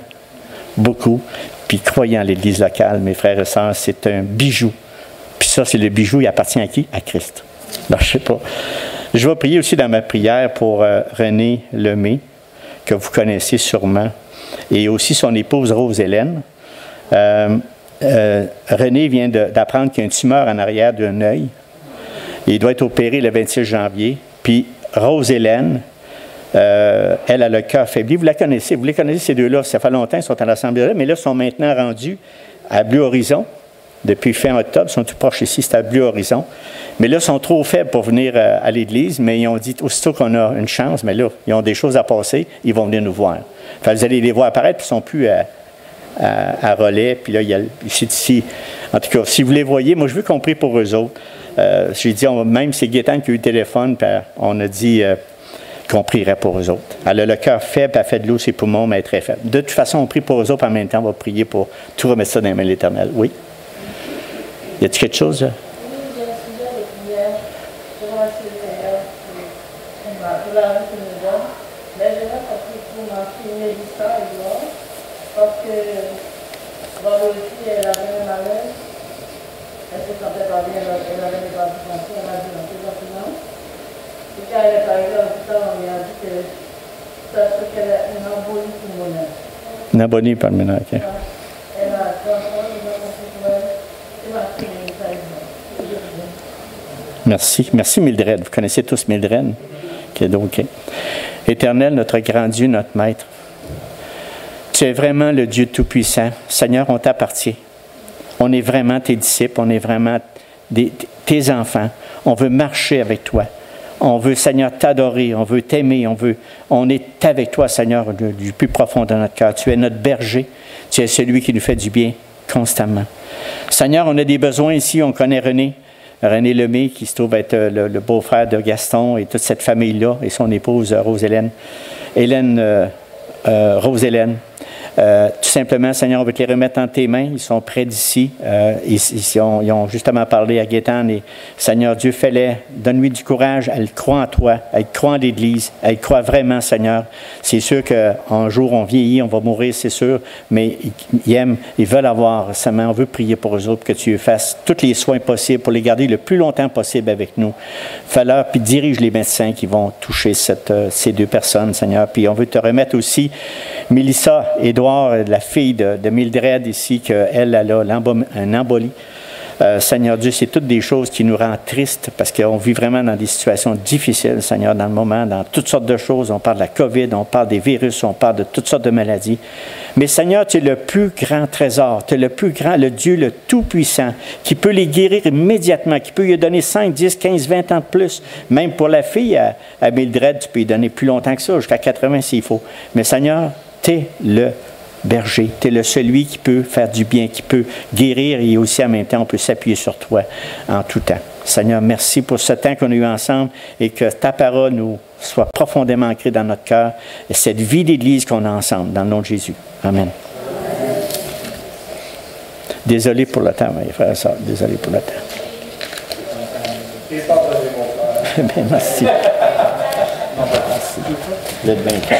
A: beaucoup. Puis croyez en l'Église locale, mes frères et sœurs, c'est un bijou. Puis ça, c'est le bijou, il appartient à qui? À Christ. Alors, je ne sais pas. Je vais prier aussi dans ma prière pour René Lemay, que vous connaissez sûrement, et aussi son épouse Rose-Hélène. René vient d'apprendre qu'il y a une tumeur en arrière d'un œil. Il doit être opéré le 26 janvier. Puis Rose-Hélène, elle a le cœur affaibli. Vous les connaissez ces deux-là. Ça fait longtemps qu'ils sont à l'Assemblée, mais là, ils sont maintenant rendus à Bleu Horizon. Depuis fin octobre, ils sont tout proches ici, c'est à Bleu Horizon. Mais là, ils sont trop faibles pour venir à l'Église, mais ils ont dit, aussitôt qu'on a une chance, mais là, ils ont des choses à passer, ils vont venir nous voir. Enfin, vous allez les voir apparaître, puis ils ne sont plus à relais. Puis là, il y a ici. En tout cas, si vous les voyez, moi, je veux qu'on prie pour eux autres. J'ai dit, même c'est Gaétane qui a eu le téléphone, puis on a dit qu'on prierait pour eux autres. Elle a le cœur faible, elle fait de l'eau, ses poumons, mais elle est très faible. De toute façon, on prie pour eux autres, en même temps, on va prier pour tout remettre ça dans les mains de l'Éternel. Oui? Y a-t-il quelque chose?
B: Parce que vendredi, elle avait un malaise. Elle se sentait pas bien, elle avait des palpitations, elle a dit dans ses documents. Et quand elle est arrivée à l'hôpital, on lui a dit que ça serait qu'elle a une embolie pulmonaire.
A: Une embolie pulmonaire, OK.
B: Elle a 30 ans, elle a compris pour elle. C'est ma fille,
A: Merci. Merci Mildred. Vous connaissez tous Mildred? OK. Éternel, notre grand Dieu, notre Maître, tu es vraiment le Dieu Tout-Puissant. Seigneur, on t'appartient. On est vraiment tes disciples, on est vraiment tes enfants. On veut marcher avec toi. On veut, Seigneur, t'adorer, on veut t'aimer, on est avec toi, Seigneur, du plus profond de notre cœur. Tu es notre berger, tu es celui qui nous fait du bien constamment. Seigneur, on a des besoins ici, on connaît René Lemay, qui se trouve être le beau-frère de Gaston et toute cette famille-là, et son épouse Rose-Hélène. Rose-Hélène. Tout simplement, Seigneur, on veut te les remettre entre tes mains. Ils sont près d'ici. Ils ont justement parlé à Gaétane. Et Seigneur Dieu, fais-les. Donne-lui du courage. Elle croit en toi. Elle croit en l'Église. Elle croit vraiment, Seigneur. C'est sûr qu'un jour, on vieillit, on va mourir, c'est sûr. Mais ils aiment, ils veulent avoir. Seigneur, on veut prier pour eux autres, que tu fasses tous les soins possibles pour les garder le plus longtemps possible avec nous. Fais-leur, puis dirige les médecins qui vont toucher ces 2 personnes, Seigneur. Puis on veut te remettre aussi Mélissa Édouard, la fille de Mildred ici, qu'elle a un embolie. Seigneur Dieu, c'est toutes des choses qui nous rendent tristes parce qu'on vit vraiment dans des situations difficiles, Seigneur, dans le moment, dans toutes sortes de choses. On parle de la COVID, on parle des virus, on parle de toutes sortes de maladies. Mais Seigneur, tu es le plus grand trésor, tu es le plus grand, le Dieu, le Tout-Puissant, qui peut les guérir immédiatement, qui peut lui donner 5, 10, 15, 20 ans de plus. Même pour la fille à Mildred, tu peux lui donner plus longtemps que ça, jusqu'à 80 s'il faut. Mais Seigneur, tu es le berger, tu es le celui qui peut faire du bien, qui peut guérir et aussi en même temps, on peut s'appuyer sur toi en tout temps. Seigneur, merci pour ce temps qu'on a eu ensemble et que ta parole nous soit profondément ancrée dans notre cœur et cette vie d'Église qu'on a ensemble, dans le nom de Jésus. Amen. Désolé pour le temps, mes frères et sœurs, désolé pour le temps. Merci. Merci. Vous êtes bien.